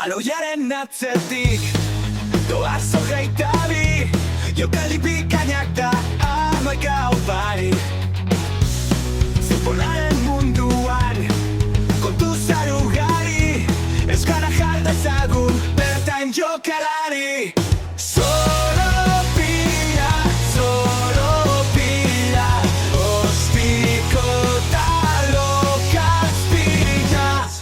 Baloiaren atzetik doaz hogeita bi, jokaldi bikainak da hamaika opari. Futbolaren munduan kontu zarugari, ez gara jalda ezagun bertain jokalari. Zoropila, ostiko talokaz pilaz.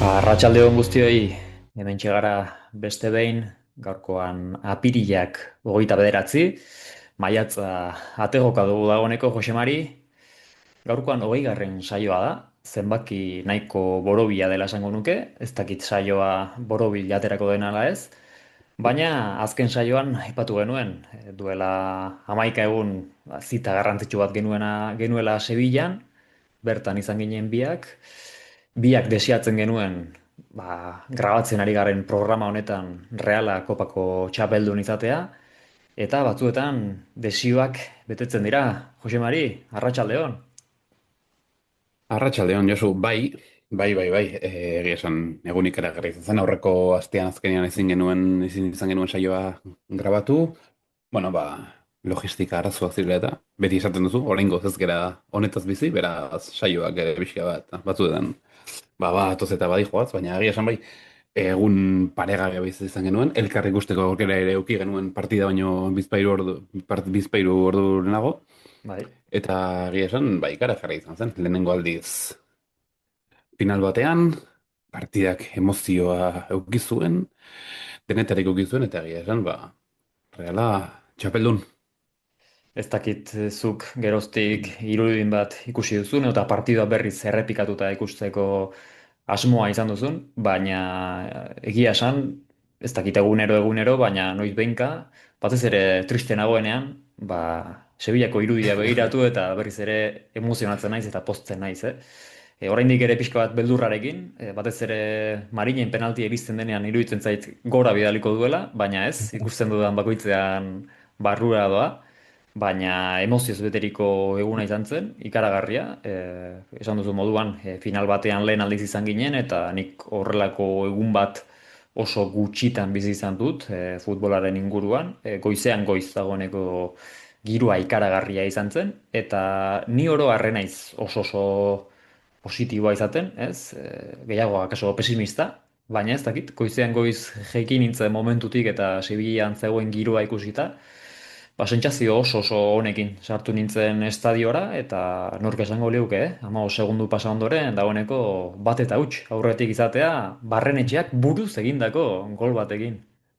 Arratsaldeon guztioi, hementxe gara beste behin, gaurkoan apirilak 29, maiatza ategoka dugu dagoeneko Josemari, gaurkoan 20. saioa da, zenbaki nahiko borobila dela esango nuke, ez dakit saioa borobil aterako den ala ez, baina azken saioan aipatu genuen, duela 11 egun zita garrantzitsu bat genuela Sevillan, bertan izan ginen biak desiatzen genuen grabatzen ari garen programa honetan Reala Kopako txapeldun izatea, eta batzuetan desioak betetzen dira. Josemari, arratsaldeon. Arratsaldeon, Josu, bai, egia esan egunik eragarri izan zen, aurreko astean azkenean ezin izan genuen saioa grabatu, logistika arazoak zirela eta beti esaten duzu, oraingoz ez gera honetaz bizi, beraz saioak ere pixka bat, batzuetan, batoz eta badijoaz, baina egia esan bai, egun paregabe bizi izan genuen, elkar ikusteko aukera ere eduki genuen partida baino bizpahiru ordu lehenago, Bai. eta egia esan, ikaragarria izan zen, lehenengo aldiz final batean, partidak emozioa eduki zuen, denetarik eduki zuen, eta egia esan, Reala txapeldun. Ez dakit zuk geroztik irudin bat ikusi duzun, eta partidua berriz errepikatuta ikusteko asmoa izan duzun, baina egia esan, ez dakit egunero, baina noiz behinka, batez ere triste nagoenean, Sevillako irudia begiratu eta berriz ere emozionatzen naiz eta pozten naiz, oraindik ere pixka bat beldurrarekin, batez ere Marinen penaltia iristen denean iruditzen zait gora bidaliko duela, baina ez, ikusten dudan bakoitzean barrura doa, baina emozioz beteriko eguna izan zen, ikaragarria, esan duzu moduan, final batean lehen aldiz izan ginen, eta nik horrelako egun bat oso gutxitan bizi izan dut futbolaren inguruan, goizean goiz dagoeneko girua ikaragarria izan zen, eta ni oro harre naiz oso positiboa izaten, ez? Gehiago akaso pesimista, baina ez dakit, goizean goiz jeiki nintzen momentutik eta Sevillan zegoen girua ikusita, sentsazio oso honekin sartu nintzen estadiora, eta nork esango liuke, 15 segundu pasa ondoren, dagoeneko bat eta huts aurretik izatea, Barrenetxeak buruz egindako gol batekin.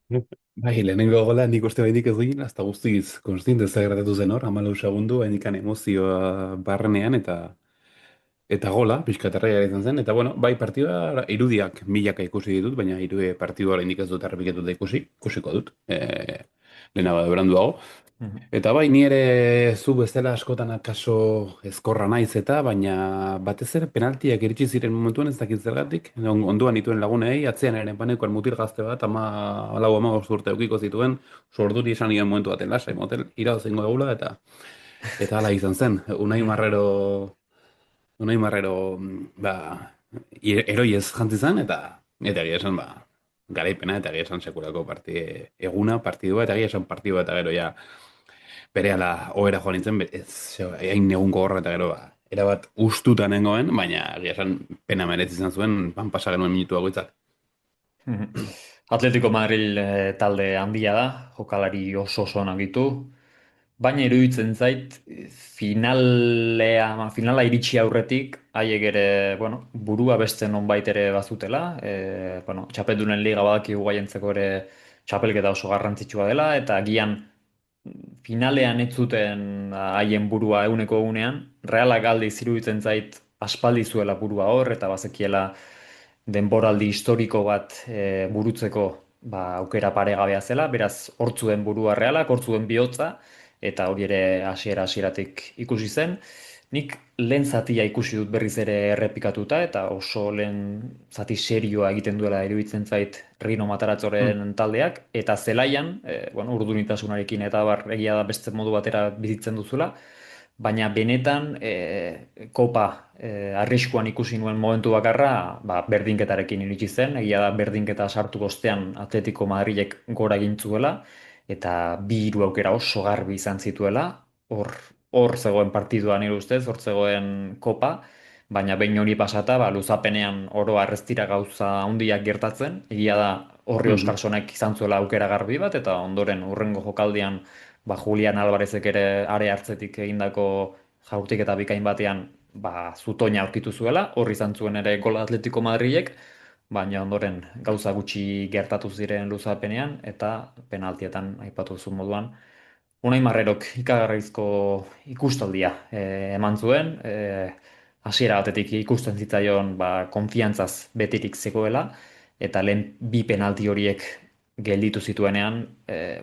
Bai, lehenengo gola nik uste bainik ez egin, hasta guztiz konstiente zagratatu zen hor, 14 segundu, hainikan emozioa barrenean, eta gola, pixkatarra izan zen, eta bai partidua irudiak milaka ikusi ditut, baina partidua oraindik ez dut errepikatuta ikusiko dut, lehenago beranduago. Eta bai, ni ere zu bezala askotan akaso ezkorra naiz eta, baina batez ere penaltiak iritsi ziren momentuan ez dakit zergatik, onduan dituen lagunei, atzean ere panekoan mutil gazte bat, 14 urte eukiko zituen, sorduri esan nion momentu baten lasai, motel, iradozengo egula, eta hala izan zen, Unai Marrero, heroi ez jantzi zen, eta egia esan, garaipena, eta egia esan sekulako partidua, eta egia esan partidua, eta gero ja, berehala ohera joan nintzen, hain egungo horra, eta gero, erabat ustuta nengoen, baina egia esan pena meretzi izan zuen, pasa genuen minutu bakoitzak. Atletico Madrid talde handia da, jokalari oso onak ditu, baina iruditzen zait finala iritsi aurretik haiek ere, burua beste nonbait ere bazutela, txapeldunen liga badakigu gaientzeko ere txapelketa oso garrantzitsua dela, eta agian finalean ez zuten haien burua eguneko egunean, Realak aldiz iruditzen zait aspaldi zuela burua hor, eta bazekiela denboraldi historiko bat burutzeko aukera paregabea zela, beraz hortzuen burua Realak, hortzuen bihotza, eta hori ere hasieratik ikusi zen. Nik lehen zatia ikusi dut berriz ere errepikatuta, eta oso lehen zati serioa egiten duela iruditzen zait Rino Mm. Mataratzoren taldeak, eta zelaian, bueno, urdunitasunarekin eta bar egia da beste modu batera bizitzen duzula, baina benetan kopa arriskuan ikusi nuen momentu bakarra berdinketarekin iritsi zen, egia da berdinketa sartu ostean Atletico Madrilek gora egin zuela eta bi hiru aukera oso garbi izan zituela, hor hor zegoen partiduan nire ustez, hor zegoen kopa, baina behin hori pasata, luzapenean oro har ez dira gauza handiak gertatzen, egia da Horri Mhm. Oskarsonek izan zuela aukera garbi bat, eta ondoren hurrengo jokaldian Julian Alvarezek ere are hartzetik egindako jaurtik eta bikain batean zutoina aurkitu zuela, horri izan zuen ere gol Atletico Madrilek, baina ondoren gauza gutxi gertatu ziren luzapenean eta penaltietan aipatu zuen moduan. Unai Marrerok ikagarrizko ikustaldia eman zuen, hasiera batetik ikusten zitzaion konfiantzaz betirik zegoela, eta lehen bi penalti horiek gelditu zituenean,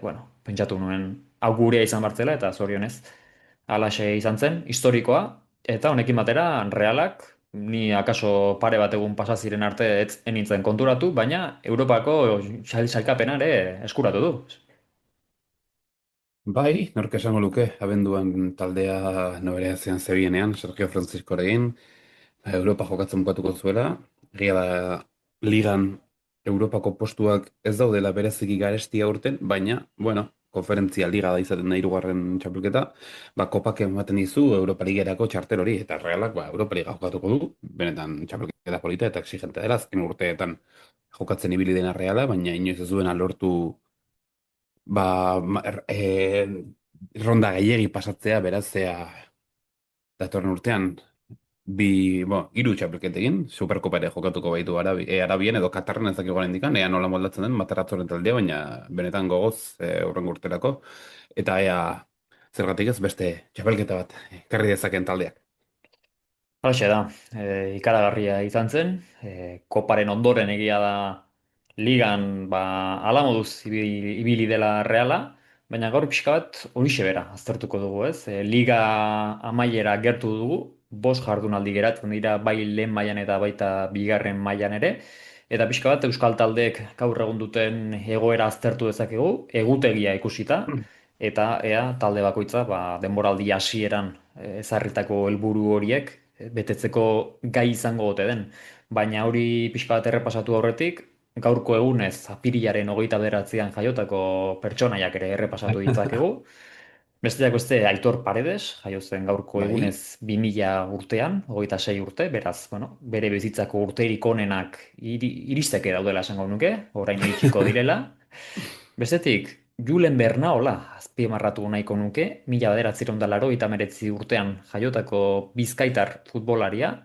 bueno, pentsatu nuen hau gurea izan bartzela, eta zorionez, halaxe izan zen, historikoa, eta honekin batera, Realak, ni akaso pare bat egun pasa ziren arte ez enintzen konturatu, baina Europako sailkapena ere eskuratu du. Bai, nork esango luke, abenduan taldea noberezian zebienean, Sergio Franciscorekin, Europa jokatzen bukatuko zuela, egia da ligan Europako postuak ez daudela bereziki garesti aurten, baina, bueno, konferentzia liga da izaten da hirugarren txapelketa, kopak ematen dizu Europa Ligerako txartel hori, eta Realak, Europa Liga jokatuko du, benetan txapelketa polita eta exigente dela, azken urteetan jokatzen ibili dena Reala, baina inoiz ez duena lortu ronda gehiegi pasatzea, beraz, datorren urtean, hiru txapelketekin, Superkopa ere jokatuko baitu Arabien edo Katarren ez dakik garen indikan, ea nola moldatzen den, Matarazzoren taldea, baina benetan gogoz, hurrengo urterako, eta ea zergatik ez beste txapelketa bat, ekarri dezaken taldeak. Halaxe da, ikaragarria izan zen, koparen ondoren egia da ligan hala moduz ibili dela Reala, baina gaur pixka bat horixe bera aztertuko dugu, ez? Liga amaiera gertu dugu, bost jardunaldi geratzen dira bai lehen mailan eta baita bigarren mailan ere, eta pixka bat euskal taldeek gaur egun duten egoera aztertu dezakegu, egutegia ikusita, eta ea talde bakoitza denboraldi hasieran ezarritako helburu horiek betetzeko gai izango ote den. Baina hori pixka bat errepasatu aurretik, gaurko egunez, apirilaren 29an jaiotako pertsonaiak ere errepasatu ditzakegu. Besteak beste Aitor Paredes, jaio zen gaurko Bai, egunez 2000 urtean, 26 urte, beraz, bueno, bere bizitzako urterik onenak iristeke daudela esango nuke, orain iritsiko direla. Bestetik, Julen Bernaola azpimarratu nahiko nuke, 1989 urtean jaiotako bizkaitar futbolaria,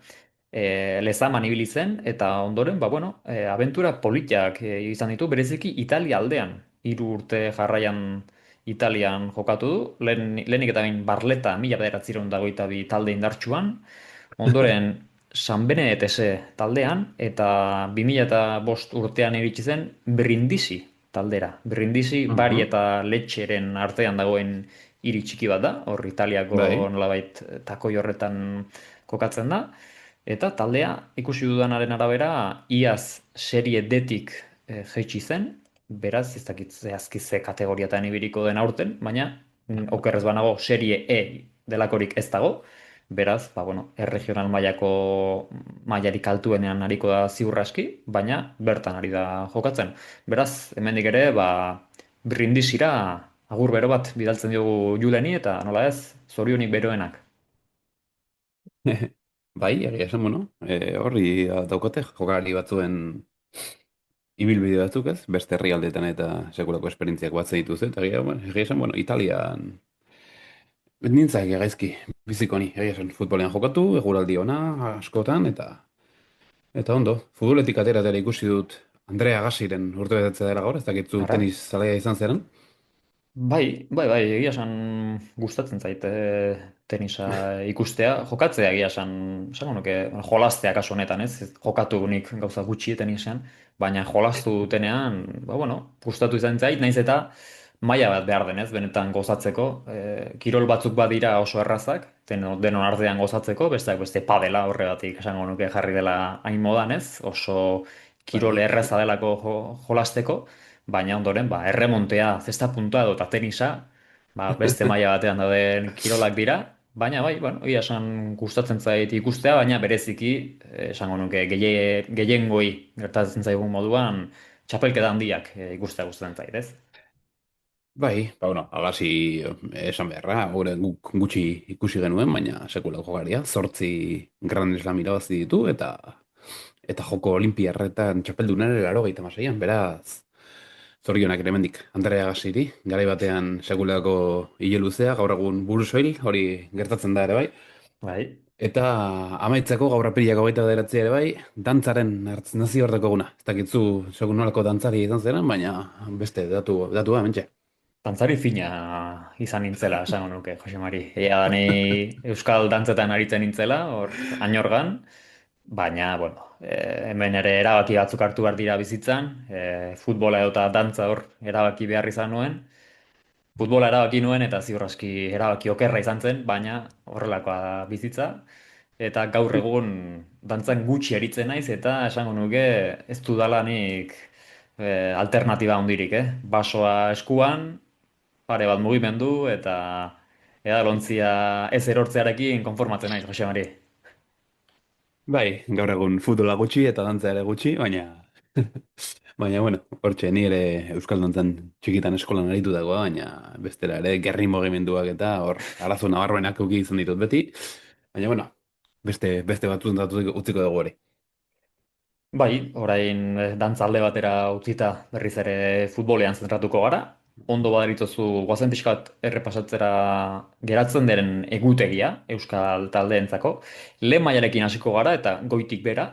lezaman ibili zen, eta ondoren, bueno, abentura politak izan ditu, bereziki Italia aldean. 3 urte jarraian Italian jokatu du, lehenik eta bain Barleta 1992 talde indartsuan, ondoren San Benedetese taldean, eta 2005 urtean iritsi zen Brindisi taldera. Brindisi, Bari mhm, eta Letxeren artean dagoen hiri txiki bat da, hor Italiako bai. nolabait takoi horretan kokatzen da. Eta taldea ikusi dudanaren arabera, iaz serie D-tik jaitsi zen, beraz, ez dakit zehazki ze kategoriatan ibiliko den aurten, baina okerrez banago serie E delakorik ez dago, beraz, bueno, erregional mailako mailarik altuenean ariko da ziur aski, baina bertan ari da jokatzen. Beraz, hemendik ere, brindisira agur bero bat bidaltzen diogu Juleni eta nola ez, zorionik beroenak. Bai, egia esan, bueno, horri daukate jokalari batzuen ibilbide batzuk ez, beste herrialdeetan eta sekulako esperientziak batzen dituzte, eta egia esan, bueno, Italian nintzak gaizki biziko ni, egia esan, futbolean jokatu, eguraldi ona, askotan, eta ondo, futboletik ateratera ikusi dut Andrea Agassiren urte betetzea dela gaur, ez dakitzu Ara, tenis zalea izan zeren. Bai, egia esan gustatzen zait tenisa ikustea, jokatzea egia esan, esango nuke, jolastea kasu honetan, ez? Jokatu nik gauza gutxi tenisean, baina jolastu dutenean, bueno, gustatu izan zait, naiz eta maila bat behar denez, benetan gozatzeko, kirol batzuk badira oso errazak, denon artean gozatzeko, besteak beste padela horregatik esango nuke jarri dela hain modan, ez? Oso kirol Bai. erraza delako jolasteko, baina ondoren, erremontea, zesta puntua edo eta tenisa, beste maila batean dauden kirolak dira, baina bai, bueno, ia esan gustatzen zait ikustea, baina bereziki, esango nuke, gehiengoi gertatzen zaigun moduan, txapelketa handiak ikustea gustatzen zait, ez? Bai, bueno, agasi esan beharra, gure guk gutxi ikusi genuen, baina sekulako jokaria, 8 Grand Slam irabazi ditu, eta joko olimpiarretan txapeldunen ere 86an, beraz, zorionak ere hemendik. Andrea Agasiri, garai batean sekulako hile luzea, gaur egun burusoil, hori gertatzen da ere bai. Bai. Eta amaitzeko gaur apirilak 29 ere bai, dantzaren nazioarteko eguna. Ez dakitzu segun nolako dantzari izan zeren, baina beste datua hementxe. Dantzari fina izan nintzela, esango nuke, Jose Mari. Ea da ni Euskal dantzetan aritzen nintzela, hor, Añorgan, baina, bueno, hemen ere erabaki batzuk hartu behar dira bizitzan, futbola eta dantza hor erabaki behar izan nuen. Futbola erabaki nuen eta ziur aski erabaki okerra izan zen, baina horrelakoa da bizitza. Eta gaur egun dantzan gutxi aritzen naiz eta esango nuke ez dudalanik alternatiba handirik, eh? Basoa eskuan, pare bat mugimendu eta edalontzia ez erortzearekin konformatzen naiz, Jose Mari. Bai, gaur egun futbola gutxi eta dantza ere gutxi, baina baina bueno, hortxe ni ere euskal dantzan txikitan eskolan aritu dagoa, baina bestera ere gerri mugimenduak eta hor arazo nabarmenak eduki izan ditut beti. Baina bueno, beste batzuen datu utziko dugu hori. Bai, orain dantza alde batera utzita berriz ere futbolean zentratuko gara. Ondo badarituzu goazen pixkat errepasatzera geratzen diren egutegia Euskal taldeentzako. Lehen mailarekin hasiko gara eta goitik bera.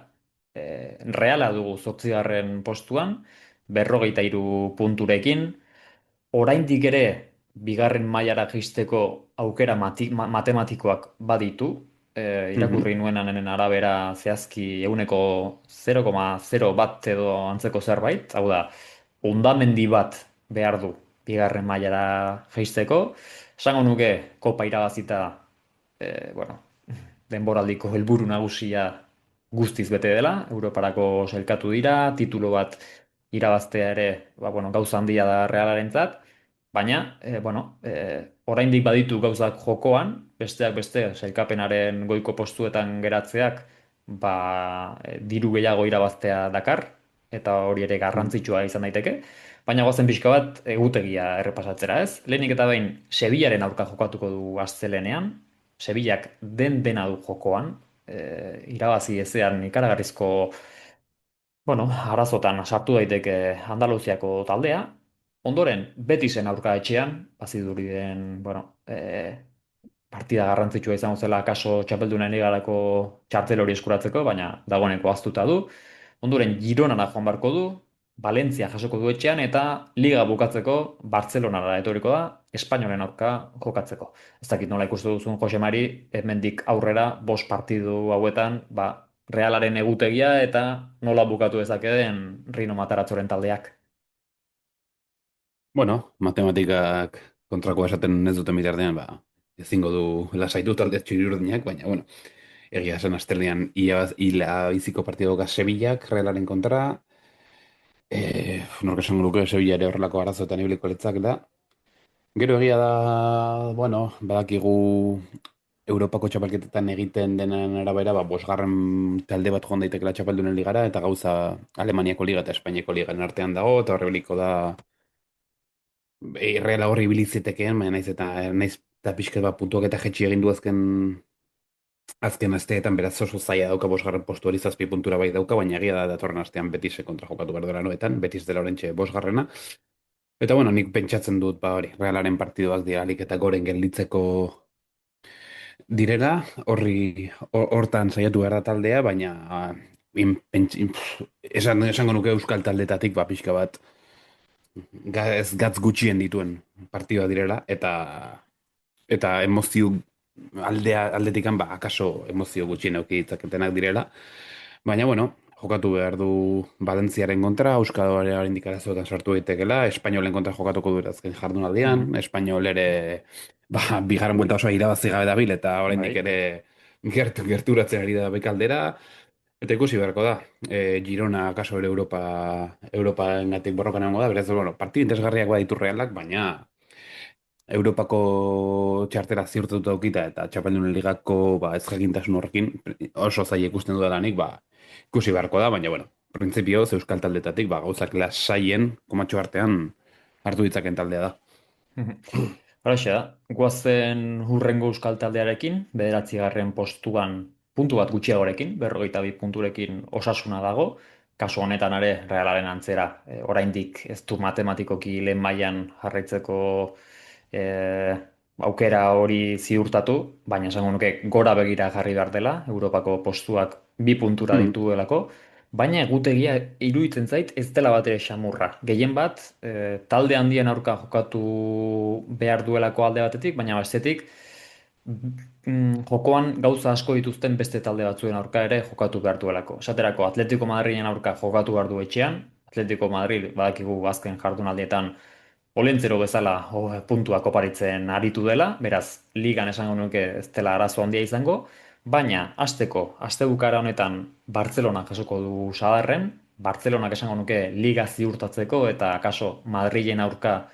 Reala dugu 8. postuan, 53 punturekin. Oraindik ere bigarren mailara jaisteko aukera matematikoak baditu. Mhm. Irakurri nuenaren arabera zehazki ehuneko 0,0 bat edo antzeko zerbait. Hau da, hondamendi bat behar du bigarren mailara jaisteko. Esango nuke kopa irabazita, bueno, denboraldiko helburu nagusia guztiz bete dela, Europarako sailkatu dira, titulu bat irabaztea ere, bueno, gauza handia da Realarentzat, baina, oraindik baditu gauzak jokoan, besteak beste, sailkapenaren goiko postuetan geratzeak, diru gehiago irabaztea dakar, eta hori ere garrantzitsua izan daiteke, baina goazen pixka bat egutegia errepasatzera ez. Lehenik eta behin, Sevillaren aurka jokatuko du astelehenean, Sevillak dena du jokoan, irabazi ezean ikaragarrizko, bueno, arazotan sartu daiteke Andaluziako taldea. Ondoren, Betisen aurka etxean, baziduri den, bueno, partida garrantzitsua izango zela kaso txapeldunen ligarako txartel hori eskuratzeko, baina dagoeneko ahaztuta du. Ondoren, Gironara joan barko du, Valentzia jasoko du etxean, eta liga bukatzeko Bartzelonara etorriko da, Espainolen aurka jokatzeko. Ez dakit nola ikustu duzun Jose Mari, hemendik aurrera 5 partidu hauetan, Realaren egutegia eta nola bukatu dezakeen Rino Mataratzoren taldeak. Bueno, matematikak kontrakoa esaten ez duten bitartean, ezingo du lasaitu talde txuri-urdinak, baina, bueno, egia esan astelenean ia biziko partidoka Sevillak, Realaren kontra, nork esan luke Sevilla ere horrelako arazoetan ibiliko litzakela. Gero egia da, bueno, badakigu Europako txapelketetan egiten denen arabera, 5. talde bat joan daitekela txapeldunen ligara, eta gauza Alemaniako liga eta Espainiako ligaren artean dago, eta horrebeliko da Reala horri ibilizitekeen, baina naiz eta pixkat bat puntuak eta jetxi egin du azken asteetan, beraz oso zaila dauka 5. postu hori 7 puntura bai dauka, baina egia da datorren astean Betise kontra jokatu behar dela noetan, Betis dela orentxe 5. Eta bueno, nik pentsatzen dut, Hori, Realaren partiduak dira alik eta goren gelditzeko direla, hortan saiatu behar da taldea, baina esango nuke Euskal taldetatik, pixka bat, ez gatz gutxien dituen partidua direla, eta emozio aldetikan, ba, akaso emozio gutxien eduki ditzaketenak direla. Baina, bueno, jokatu behar du Valentziaren kontra, Euskal oraindik arazoetan sartu daitekela, Espainolen kontra jokatuko du azken jardunaldian, Mhm. Espainol ere, ba, bigarren buelta osoa irabazi gabe dabil, eta oraindik Bai. ere gerturatzen ari da bekaldera, eta ikusi beharko da. Girona, akaso ere Europa engatik borrokan egongo da, beraz, bueno, partidu interesgarriak baditu Realak, baina Europako txartera ziurtatuta daukita eta Txapeldunen Ligako ba, ez jakintasun horrekin oso zaila ikusten dudalanik, ba, ikusi beharko da, baina, bueno, printzipioz Euskal taldetatik, ba, gauzak lasaien, komatxo artean hartu ditzaken taldea da. Mhm. Horixe da, guazen hurrengo euskal taldearekin, bederatzigarren postuan puntu bat gutxiagorekin, 42 punturekin Osasuna dago, kasu honetan ere Realaren antzera, oraindik ez du matematikoki lehen mailan jarraitzeko eh, aukera hori ziurtatu, baina esango nuke gora begira jarri behar dela, Europako postuak bi puntura Hmm. dituelako, baina egutegia iruditzen zait ez dela bat ere xamurra. Gehien bat, talde handien aurka jokatu behar duelako alde batetik, baina bestetik jokoan gauza asko dituzten beste talde batzuen aurka ere jokatu behar duelako. Esaterako Atletico Madrilen aurka jokatu behar du etxean, Atletico Madrid badakigu azken jardunaldietan olentzero bezala puntuak oparitzen aritu dela, beraz, ligan esango nuke ez dela arazo handia izango, baina astebukara honetan Bartzelona jasoko du sadarren, Bartzelonak esango nuke liga ziurtatzeko eta akaso Madrilen aurka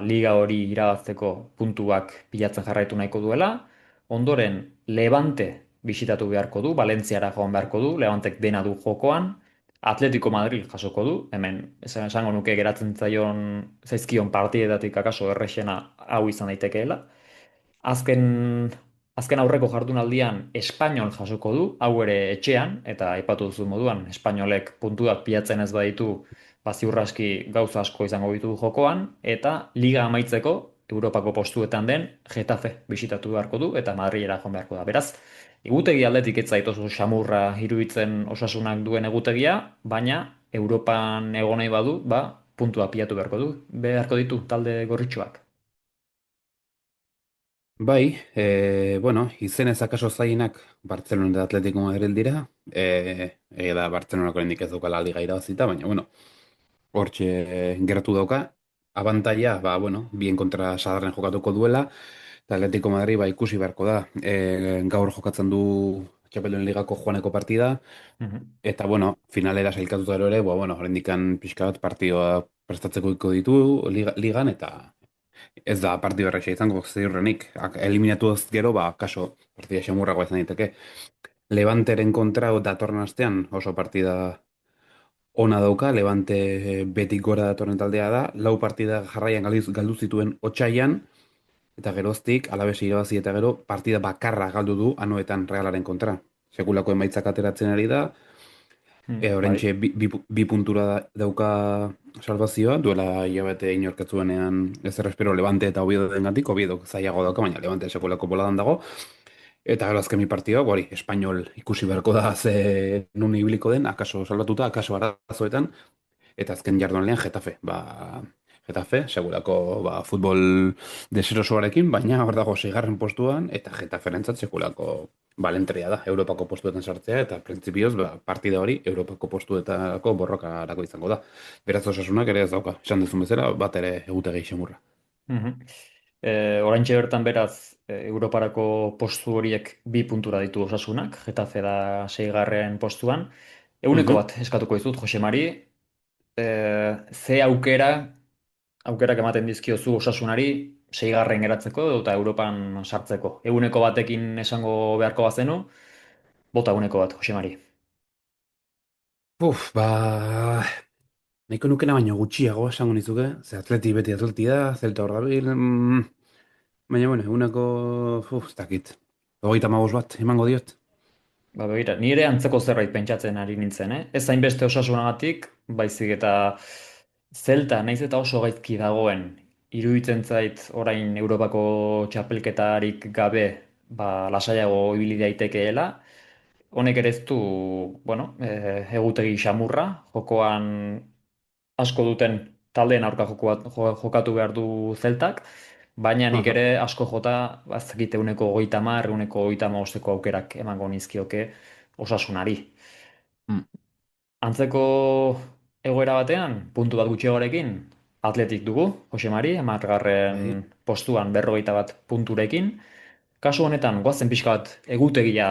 liga hori irabazteko puntuak pilatzen jarraitu nahiko duela, ondoren Levante bisitatu beharko du, Valentziara joan beharko du, Levantek dena du jokoan, Atletico Madrid jasoko du, hemen esango nuke geratzen zaizkion partidetatik akaso errexena hau izan daitekeela. Azken, azken aurreko jardunaldian Espainol jasoko du, hau ere etxean, eta aipatu duzu moduan, Espainolek puntuak pilatzen ez baditu, ziur aski gauza asko izango ditu jokoan, eta liga amaitzeko Europako postuetan den Getafe bisitatu beharko du, eta Madrilera joan beharko da. Beraz, egutegi aldetik ez zait oso xamurra iruditzen Osasunak duen egutegia, baina Europan egon nahi badu, puntua pilatu beharko ditu talde gorritxoak. Bai, bueno, izenez akaso zainak Bartzelona eta Atletico Madrid dira, da Bartzelonako oraindik ez daukala liga irabazita, baina, bueno, hortxe geratu dauka. Abantaia, ba, bueno, bien kontra sadarren jokatuko duela, eta Atletico Madrid, ba, ikusi beharko da. Gaur jokatzen du Txapeldunen Ligako joaneko partida, Mhm. eta, bueno, finalera sailkatuta ere, ba, bueno, horrendikan pixka bat partidua prestatzeko ditu ligan, eta ez da partidu erresa izango ziurrenik. Eliminatu ez gero, ba, kaso, partida xamurragoa izan daiteke. Levanteren kontra datorren astean oso partida ona dauka, Levante betik gora datorren taldea da, lau partida jarraian galdu zituen otsaian, eta geroztik, alabesi irabazi eta gero, partida bakarra galdu du anoetan Realaren kontra. Sekulako emaitzak ateratzen ari da, Bai. oraintxe bi puntura dauka salvazioa, duela hilabete inorkatzuenean ez errespero Levante eta Oviedo dengatik, Oviedo zailago dauka, baina Levante sekulako boladan dago. Eta gero azken bi partidua, hori, Espainol ikusi beharko da ze nun ibiliko den, akaso salbatuta, akaso arazoetan, eta azken jardunaldian Getafe. Getafe, segurako futbol deserosoarekin, baina hor dago seigarren postuan, eta Getaferentzat segurako balentria da, Europako postuetan sartzea, eta printzipioz, partida hori Europako postuetako borrokarako izango da. Beraz Osasunak ere ez dauka, esan duzun bezala, bat ere egutegi xamurra. Mhm. Oraintxe bertan beraz, Europarako postu horiek bi puntura ditu Osasunak, Getafe da seigarren postuan. Euneko Mhm. bat eskatuko dizut, Jose Mari, ze aukerak ematen dizkiozu Osasunari seigarren geratzeko eta Europan sartzeko. Euneko batekin esango beharko bazenu, bota euneko bat, Jose Mari. Nahiko nukena baino gutxiago esango nizuke, ze beti atleti da, zelta hor dabil, baina, bueno, eguneko, ez dakit, 35 bat, emango diot. Begira, ni ere antzeko zerbait pentsatzen ari nintzen, eh? Ez hainbeste Osasunagatik, baizik eta Zelta, naiz eta oso gaizki dagoen, iruditzen zait orain Europako txapelketarik gabe, lasaiago ibili daitekeela. Honek ere ez du, bueno, egutegi xamurra, jokoan asko duten taldeen aurka jokatu behar du Zeltak, baina nik Aha. ere asko jota, bazakite uneko 30, uneko 35 aukerak emango nizkioke Osasunari. Mm. Antzeko egoera batean, puntu bat gutxiagorekin, Atletik dugu, Jose Mari, 10. Bai. postuan 51 punturekin. Kasu honetan, goazen pixka bat egutegia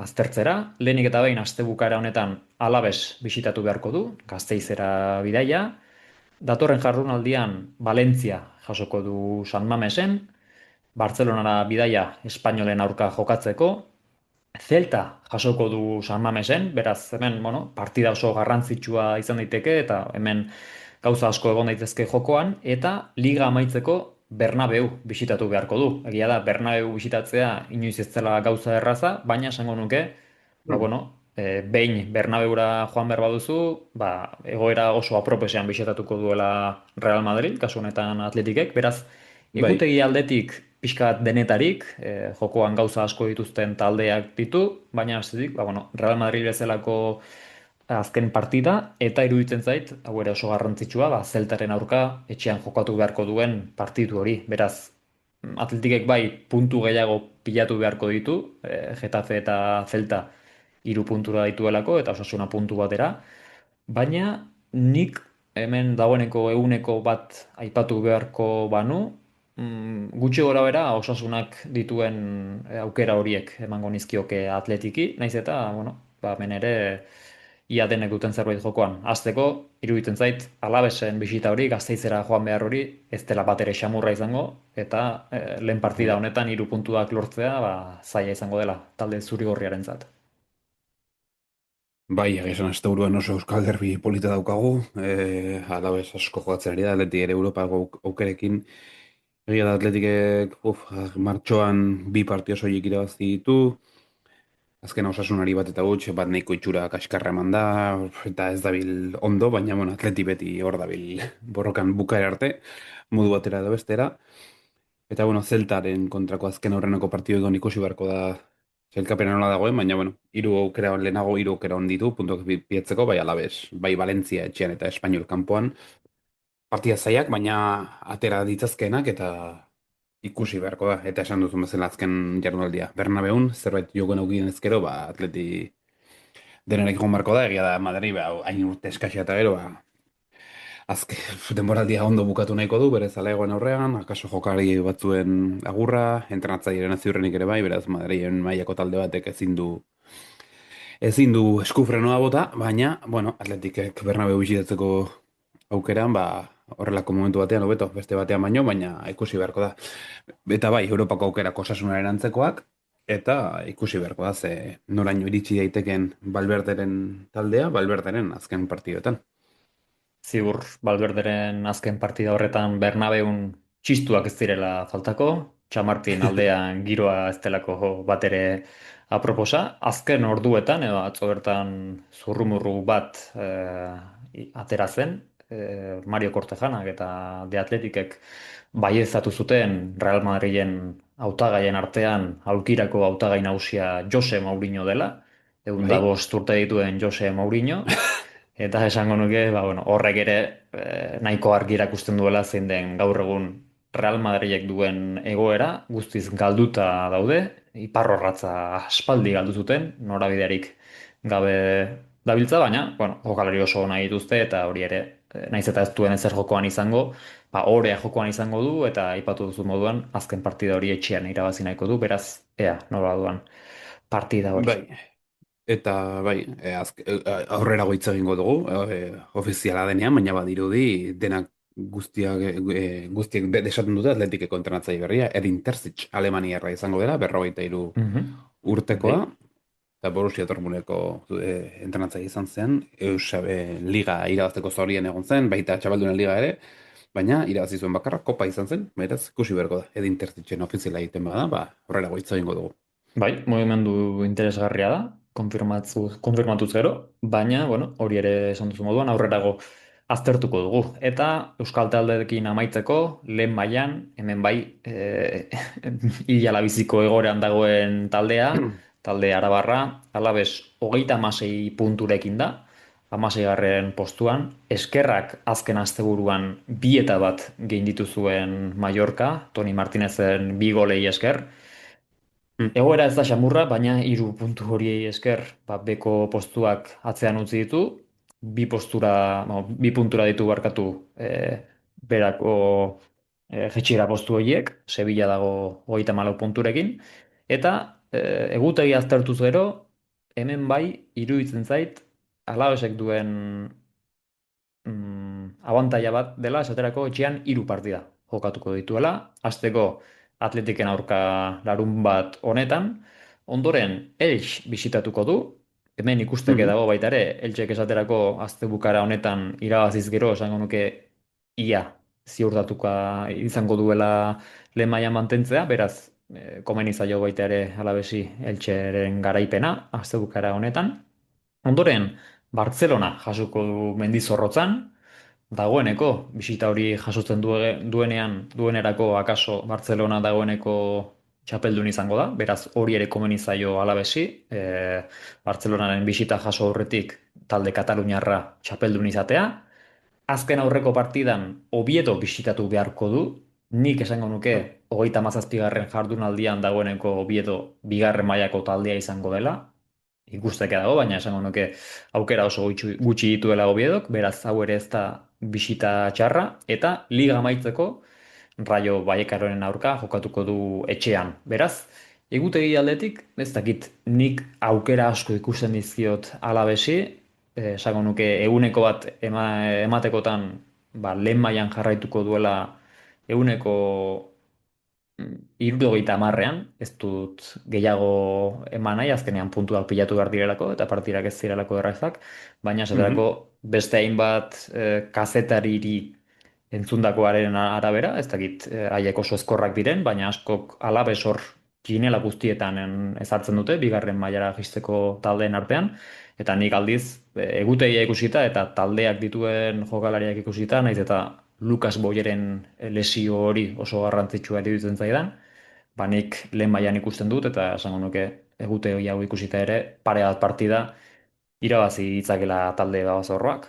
aztertzera, lehenik eta behin astebukaera honetan Alabes bisitatu beharko du, Gasteizera bidaia. Datorren jardunaldian Valentzia jasoko du San Mamesen, Bartzelonara bidaia Espainolen aurka jokatzeko, Celta jasoko du San Mamesen, beraz hemen, bueno, partida oso garrantzitsua izan daiteke eta hemen gauza asko egon daitezke jokoan eta liga amaitzeko Bernabeu bisitatu beharko du. Egia da Bernabeu bisitatzea inoiz ez dela gauza erraza, baina esango nuke, ba Mm. bueno, behin Bernabeura joan behar baduzu, ba egoera oso apropesean bisitatuko duela Real Madrid, kasu honetan Atletikek, beraz Bai. egutegi aldetik pixka bat denetarik, jokoan gauza asko dituzten taldeak ditu, baina bestetik, ba, bueno, Real Madrid bezalako azken partida, eta iruditzen zait, hau ere oso garrantzitsua, ba, Zeltaren aurka etxean jokatu beharko duen partidu hori. Beraz, Atletikek bai puntu gehiago pilatu beharko ditu, Getafe eta Zelta 3 puntura dituelako, eta Osasuna puntu batera, baina nik hemen dagoeneko ehuneko bat aipatu beharko banu, gutxi gora bera Osasunak dituen aukera horiek emango nizkioke Atletiki, naiz eta, bueno, ba, hemen ere ia denek duten zerbait jokoan. Hasteko, iruditzen zait, Alavesen bisita hori, Gasteizera joan behar hori, ez dela bat ere xamurra izango, eta lehen partida Bai. honetan 3 puntuak lortzea, ba, zaila izango dela, talde zuri-gorriarentzat. Bai, egia esan asteburuan oso Euskal Derbi polita daukagu, alabez asko jokatzen ari da, Atleti ere Europako aukerekin. Egia da Atletikek, martxoan bi partio soilik irabazi ditu, azken Osasunari bat eta huts, bat nahiko itxura kaskarra eman da, eta ez dabil ondo, baina bueno, Atleti beti hor dabil borrokan bukaera arte, modu batera edo bestera. Eta bueno, Zeltaren kontrako azken aurreneko partidu ikusi beharko da sailkapena nola dagoen, baina bueno, hiru aukera lehenago hiru aukera on ditu, puntuak pietzeko, bai Alabes, bai Valentzia etxean eta Espainol kanpoan. Partida zaiak, baina atera ditzazkeenak eta ikusi beharko da. Eta esan duzun bezala azken jardunaldia. Bernabeun, zerbait jokoen aukien ezkero, ba, Atleti denenek egon beharko da, egia da Madrid, ba, hain urte eskasia eta gero, ba, azken denboraldia ondo bukatu nahiko du, bere zalegoen aurrean, akaso jokari batzuen agurra, entrenatzailearen ziurrenik ere bai, beraz Madrilen mailako talde batek ezin du eskufrenoa bota, baina, bueno, Atletikek Bernabeu bisitatzeko aukeran, ba, horrelako momentu batean, hobeto, beste batean baino, baina ikusi beharko da. Eta bai, Europako aukerak Osasunaren antzekoak, eta ikusi beharko da, ze noraino iritsi daiteken Valverderen taldea, Valverderen azken partidoetan. Ziur, Valverderen azken partida horretan Bernabeun txistuak ez direla faltako, Txamartin aldean giroa ez delako bat ere aproposa. Azken orduetan, edo atzo bertan zurrumurru bat atera zen, Mario Cortejanak eta The Athleticek baieztatu zuten Real Madrilen hautagaien artean aulkirako hautagai nagusia Jose Mourinho dela, ehun eta Bai, bost urte dituen Jose Mourinho. Eta esango nuke, ba, bueno, horrek ere nahiko argi erakusten duela zein den gaur egun Real Madridek duen egoera, guztiz galduta daude, iparrorratza aspaldi galdu zuten, norabiderik gabe dabiltza, baina, bueno, jokalari oso nahi dituzte eta hori ere, naiz eta ez duen ezer jokoan izango, ba, orea jokoan izango du eta aipatu duzu moduan, azken partida hori etxean irabazi nahiko du, beraz, ea, nola duan partida hori. bai. Eta bai, aurrera goitz egingo dugu, ofiziala denean, baina badirudi denak guztiek desaten dute Atletikeko entrenatzaile berria, Edin Terzic, Alemaniarra izango dela, 43 Mhm. urtekoa, Bai. eta Borussia Dortmundeko entrenatzaile izan zen, Liga irabazteko zorien egon zen, baita Txabaldunen Liga ere, baina irabazi zuen bakarra, Kopa izan zen, beraz, ikusi beharko da, Edin Terzicen ofiziala egiten bada, ba, aurrera goitz egingo dugu. Bai, mugimendu interesgarria da, konfirmatuz gero, baina, bueno, hori ere esan duzu moduan, aurrerago aztertuko dugu. Eta Euskal Taldeekin amaitzeko, lehen mailan, hemen bai, hilala biziko egorean dagoen taldea, talde Arabarra, Alabes 36 punturekin da, hamaseigarren postuan, Eskerrak azken asteburuan 2-1 gainditu zuen Mallorca, Toni Martinezen 2 golei esker. Mm, Egoera ez da xamurra, baina 3 puntu horiei esker, beko postuak atzean utzi ditu, 2 postura, bueno, 2 puntura ditu barkatu berako jaitsiera postu horiek, Sevilla dago 34 punturekin, eta egutegi aztertuz gero, hemen bai, iruditzen zait, Alavesek duen abantaila bat dela, esaterako etxean 3 partida jokatuko dituela. Hasteko Atletiken aurka larun bat honetan, ondoren Elx bisitatuko du, hemen ikusteke mhm, dago baita ere, Elxek esaterako astebukara honetan irabaziz gero, esango nuke ia ziurtatuka izango duela lehen mailan mantentzea, beraz, komeni zaio baita ere Alavesi Elxeren garaipena astebukara honetan. Ondoren, Bartzelona jasoko du Mendizorrotzan, dagoeneko, bisita hori jasotzen duenerako akaso Bartzelona dagoeneko txapeldun izango da, beraz hori ere komeni zaio Alavesi, Bartzelonaren bisita jaso aurretik talde Kataluniarra txapeldun izatea, azken aurreko partidan Oviedo bisitatu beharko du, nik esango nuke 37. jardunaldian dagoeneko Oviedo bigarren mailako taldea izango dela, ikusteke dago, baina esango nuke aukera oso gutxi dituela Oviedok, beraz hau ere ez da bisita txarra, eta liga amaitzeko Rayo Vallecanoren aurka jokatuko du etxean. Beraz, egutegi aldetik, ez dakit nik aukera asko ikusten dizkiot Alavesi, esango nuke eguneko bat ematekotan lehen mailan jarraituko duela eguneko 70ean, ez dut gehiago eman nahi, azkenean puntuak pilatu behar direlako, eta partidak ez direlako errazak, baina mhm. esaterako beste hainbat kazetariri entzundakoaren arabera, ez dakit haiek oso ezkorrak diren, baina askok Alaves hor ginela guztietan ezartzen dute, bigarren mailara jisteko taldeen artean, eta nik aldiz egutegia ikusita eta taldeak dituen jokalariak ikusita, naiz eta Lucas Boyeren lesio hori oso garrantzitsua iruditzen zaidan, nik lehen mailan ikusten dut eta esango nuke egutegi hau ikusita ere pare bat partida irabazi ditzakela talde babazorroak.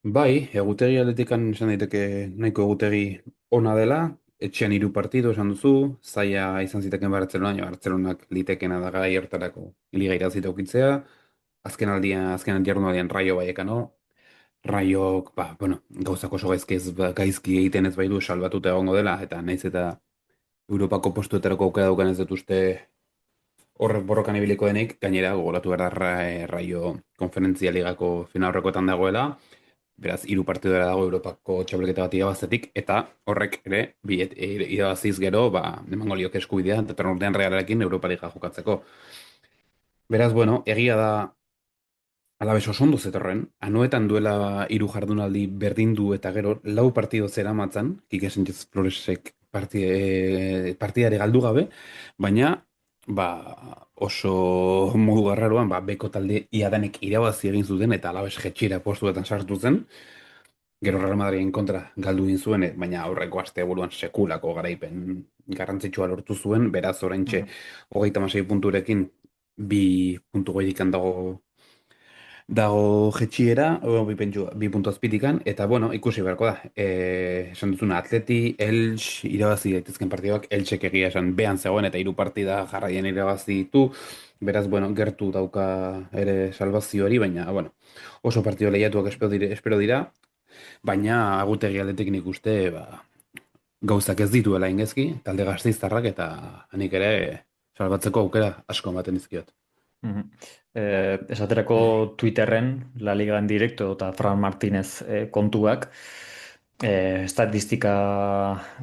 Bai, egutegi aldetikan esan daiteke nahiko egutegi ona dela, etxean 3 partidu esan duzu, zaila izan ziteken Bartzelona, ja Bartzelonak litekena da gai hortarako liga irabazita ukitzea, azken jardunaldian Rayo Vallecano, Rayok, bueno, gauzak oso gaizki gaizki egiten ez baidu salbatuta egongo dela, eta naiz eta Europako postuetarako aukera daukan ez dut uste horrek borrokan ibiliko denik, gainera gogoratu behar da Rayo konferentzia ligako finalaurrekoetan dagoela, beraz, 3 partidora dago Europako txapelketa bat irabaztetik, eta horrek ere, irabaziz gero, emango lioke eskubidea, datorren urtean Realarekin Europa Liga jokatzeko. Beraz, bueno, egia da Alabes oso ondo zetorren, anuetan duela 3 jardunaldi berdindu eta gero 4 partido zeramatzan, Kike Sánchez Floresek partidare galdu gabe, baina oso modu garraroan beko talde iadanek irabazi egin zuten eta Alabes jetxira postuetan sartu zen, gero Real Madriden kontra galdu egin zuen, baina aurreko asteburuan sekulako garaipen garrantzitsua lortu zuen, beraz oraintxe 36 punturekin 2 puntu goidikan dago jetxiera, 2 puntu azpitikan, eta bueno, ikusi beharko da. Esan duzuna, Atleti, Elx, irabazi daitezken partiduak, Elxek egia esan behan zegoen, eta 3 partida jarraian irabazi ditu, beraz, bueno, gertu dauka ere salvazio hori, baina, bueno, oso partido lehiatuak espero dira, baina agutegi aldetik nik uste, gauzak ez dituela ingezki, talde gazteiztarrak, eta hanik ere salbatzeko aukera asko ematen dizkiot. Mhm. Esaterako Twitterren, La Liga en directo eta Fran Martínez kontuak, estatistika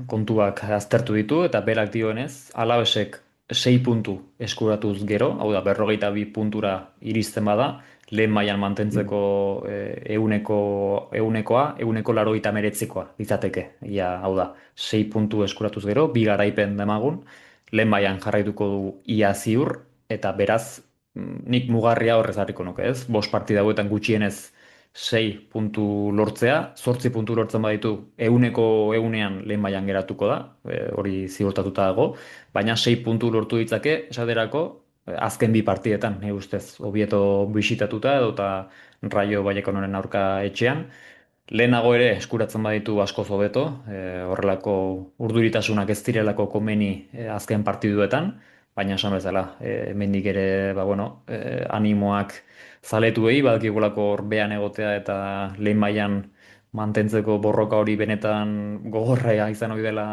kontuak aztertu ditu eta berak dioenez, Alavesek 6 puntu eskuratuz gero, hau da, 42 puntura iristen bada, lehen mailan mantentzeko euneko 89koa litzateke. Ia, hau da, 6 puntu eskuratuz gero, bi garaipen demagun, lehen mailan jarraituko du ia ziur, eta beraz, nik mugarria horrez harriko nuke, ez? 5 partida hauetan gutxienez 6 puntu lortzea, 8 puntu lortzen baditu ehunean lehen mailan geratuko da, hori ziurtatuta dago, baina 6 puntu lortu ditzake, esaterako, azken bi partidetan, nik ustez, Oviedo bisitatuta edo eta Rayo Valleconoren aurka etxean. Lehenago ere eskuratzen baditu askoz hobeto, horrelako urduritasunak ez direlako komeni azken partiduetan, baina esan bezala, hemendik ere, ba, bueno, animoak zaletuei, badakigulako horbean egotea eta lehen mailan mantentzeko borroka hori benetan gogorra izan ohi dela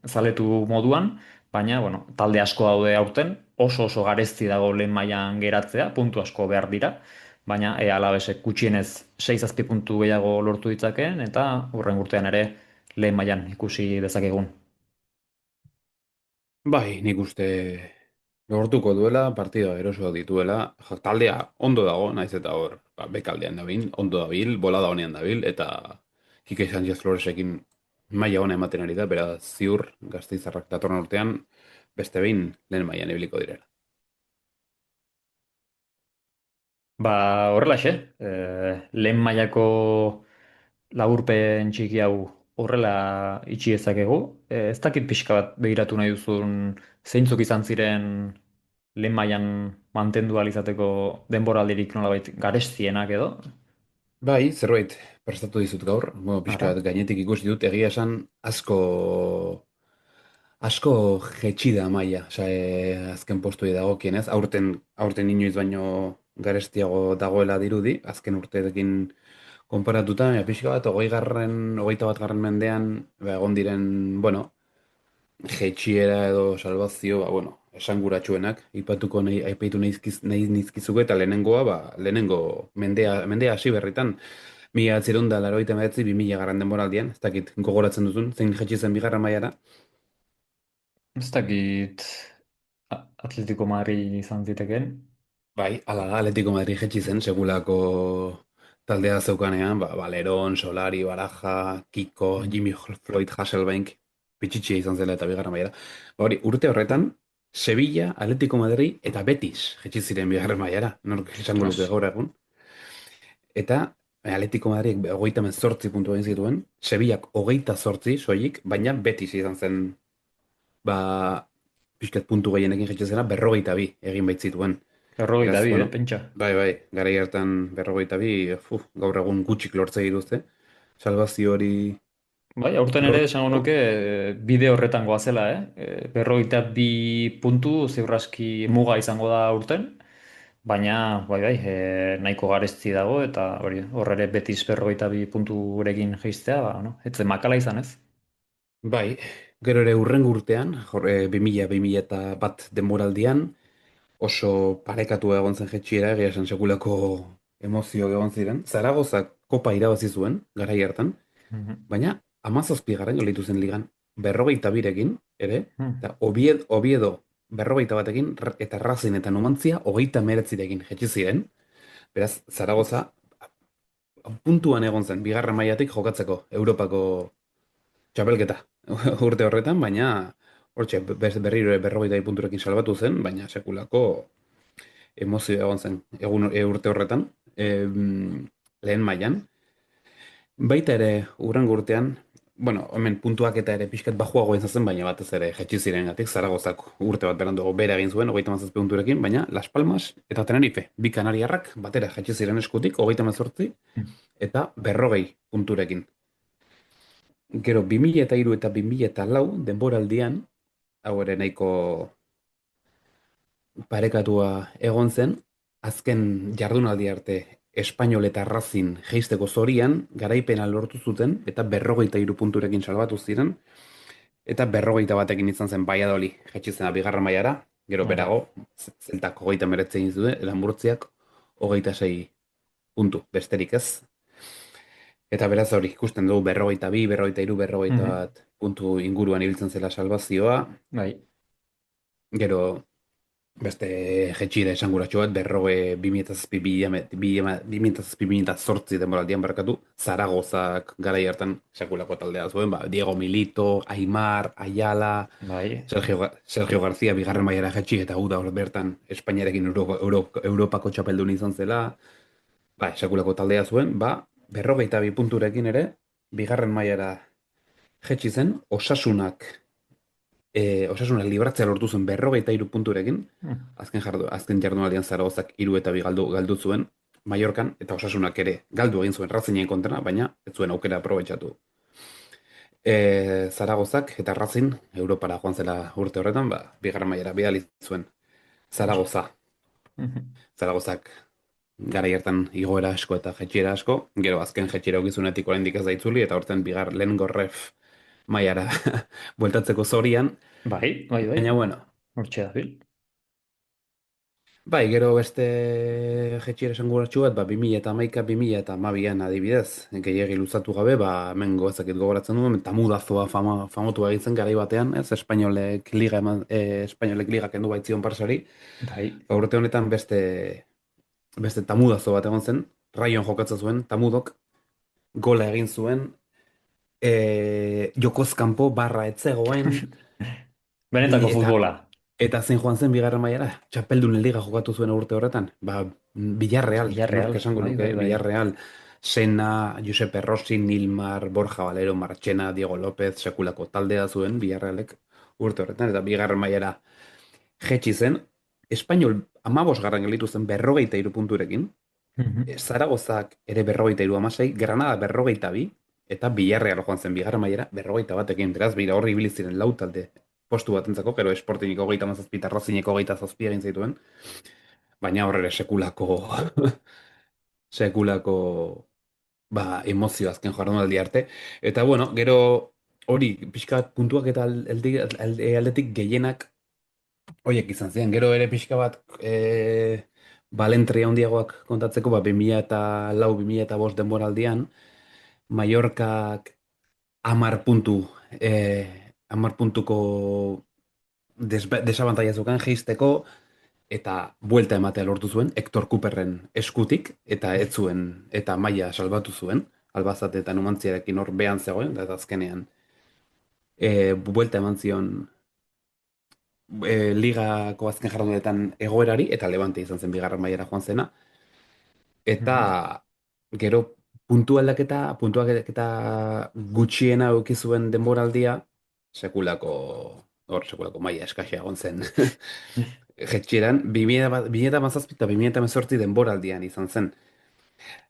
zaletu moduan, baina, bueno, talde asko daude aurten, oso oso garesti dago lehen mailan geratzea, puntu asko behar dira, baina Alavesek gutxienez 6-7 puntu gehiago lortu ditzakeen, eta hurren urtean ere lehen mailan ikusi dezakegun. Bai, nik uste lortuko duela, partida erosoak dituela, taldea ondo dago, naiz eta hor, bekaldean dabil, ondo dabil, bolada honean dabil, eta Kike Sánchez Floresekin maila ona ematen ari da, beraz ziur Gasteiztarrak datorren urtean beste behin lehen mailan ibiliko direla. Ba, horrelaxe, lehen mailako laburpen txiki hau horrela itxi dezakegu. Ez dakit pixka bat begiratu nahi duzun zeintzuk izan ziren lehen mailan mantendu ahal izateko denboraldirik nolabait garestienak edo. Bai, zerbait prestatu dizut gaur, bueno, pixka Ara, bat gainetik ikusi dut, egia esan asko jetxi da maila, osea, azken postuei dagokienez, aurten inoiz baino garestiago dagoela dirudi, azken urteekin konparatuta, ja, pixka bat, 21. mendean, ba, egon diren, bueno, jeitsiera edo salvazio, ba, bueno, esanguratsuenak, aipatu nahi nizkizuke, eta lehenengoa, ba, lehenengo mendea hasi berritan, 1989, 2000 garren denboraldian, ez dakit gogoratzen duzun, zein jetxi zen bigarren mailara. ez dakit Atletico Madrid izan zitekeen. Bai, ala da, Atletico Madrid jetxi zen, segulako taldea zeukanean, ba, Valerón, Solari, Baraja, Kiko, Mm. Jimmy Floyd Hasselbank, pitxitxia izan zela eta bigarren mailara. Ba, hori, urte horretan, Sevilla, Atletico Madrid eta Betis jetxi ziren bigarren mailara, nork esango luke Ostras. gaur egun. Eta Atletico Madrid 38 puntu egin zituen, Sevillak 28 soilik, baina Betis izan zen, ba, pixkat puntu gehienekin jetxi zena, 42 egin baitzituen. Berrogeita Beraz, bi, bueno, pentsa. bai, garai hartan 42, gaur egun gutxik lortze dituzte. Salvazio hori Bai, aurten ere esango lortzeko. nuke bide horretan goazela, eh? Berrogeita bi puntu ziur aski muga izango da aurten, baina bai, nahiko garesti dago eta hori hor ere Betis berrogeita bi punturekin jeistea, ba, no? Ez zen makala izan ez? Bai, gero ere hurrengo urtean, 2000 eta bat denboraldian, oso parekatu egon zen jetxiera, egia esan sekulako emozio egon ziren. Zaragozak kopa irabazi zuen, garai hartan, Mhm. baina 17 golitu zen ligan, 42rekin, ere, Mhm. eta Oviedo 41ekin, eta Racing eta Numantzia 39rekin jetxi ziren. Beraz, Zaragoza puntuan egon zen, bigarren mailatik jokatzeko Europako txapelketa urte horretan, baina hortxe berriro ere 42 punturekin salbatu zen, baina sekulako emozio egon zen urte horretan, lehen mailan. Baita ere, hurrengo urtean, bueno, hemen puntuak eta ere pixkat bajuago izan zen, baina batez ere jetxi zirengatik, Zaragozak urte bat beranduago bere egin zuen, 37 punturekin, baina Las Palmas eta Tenerife, bi kanariarrak batera jetxi ziren eskutik, 38 eta 40 punturekin. Gero, 2003 eta 2004 denboraldian, hau ere nahiko parekatua egon zen, azken jardunaldi arte Espainol eta Racing jeisteko zorian, garaipena lortu zuten, eta 43 punturekin salbatu ziren, eta 41ekin izan zen Valladolid jaitsi zena bigarren mailara, gero Bai. berago, Zeltak 39 egin zuen, eta Murtziak 26 puntu, besterik ez. Eta beraz hori, ikusten dugu 42, 43, 41 puntu inguruan ibiltzen zela salvazioa, Bai. gero beste jetxira esanguratxo bat, 2007-2008 denboraldian barkatu, Zaragozak garai hartan sekulako taldea zuen, ba, Diego Milito, Aimar, Ayala, Bai. Sergio García bigarren mailara jetxi, eta gu da hor bertan Espainiarekin Europako txapeldun izan zela, ba, sekulako taldea zuen, ba, 42 punturekin ere, bigarren mailara jetxi zen, Osasunak Osasuna libratzea lortu zuen 43 punturekin, Mm. azken jardunaldian Zaragozak 3 eta 2 galdu zuen Mallorcan, eta Osasunak ere galdu egin zuen Racingen kontra, baina ez zuen aukera aprobetxatu. Zaragozak eta Racing Europara joan zela urte horretan, bigarren mailara bidali zuen Zaragoza. Mhm. Zaragozak gara hartan igoera asko eta jetxiera asko, gero azken jetxiera okizunetik oraindik ez da itzuli, eta horten lehen gorref mailara bueltatzeko zorian, Bai, bai, bai. baina bueno, Hortxe da bil. bai, gero beste jetxiera esanguratsu bat, 2011-2012an adibidez, gehiegi luzatu gabe, hemen ezakit gogoratzen duen, tamudazoa famotua egin zen garai batean, ez, Espainolek liga kendu baitzion Barsari, Bai. urte honetan beste tamudazo bat egon zen, Rayon jokatzen zuen, tamudok, gola egin zuen, jokoz kanpo barra etzegoen, Benetako eta futbola. eta zein joan zen bigarren mailara, Txapeldunen liga jokatu zuen urte horretan, Villarreal, Villarreal, nork esango bai, luke, bai, bai. Villarreal, Sena, Giuseppe Rossi, Nilmar, Borja Valero, Marchena, Diego López, sekulako taldea zuen Villarrealek urte horretan, eta bigarren mailara jetxi zen, Espainol 15 gelditu zen 43 punturekin, Mhm. Zaragozak ere 43-16, Granada 42, eta Villarreal joan zen bigarren mailara 41ekin, beraz, bira horri ibili ziren lau talde postu batentzako, gero Sportingeko 37 eta Racingeko 27 egin zituen, baina horre ere sekulako emozio azken jardunaldi arte. Eta bueno, gero hori pixka bat puntuak eta aldetik gehienak horiek izan ziren. Gero ere pixka bat balentria handiagoak kontatzeko, 2004-2005 denboraldian, Mallorcak 10 puntu, 10 puntuko desabantaia zeukan jeisteko, eta buelta ematea lortu zuen Hector Cooperren eskutik, eta ez zuen, eta maila salbatu zuen, Albazate eta Numantziarekin hor behan zegoen, eta azkenean buelta eman zion ligako azken jardunetan egoerari, eta Levante izan zen bigarren mailara joan zena, eta gero puntuak eta gutxiena eduki zuen denboraldia, sekulako maila eskaxea egon zen. Jetxieran, 2017 eta 2018 denboraldian izan zen.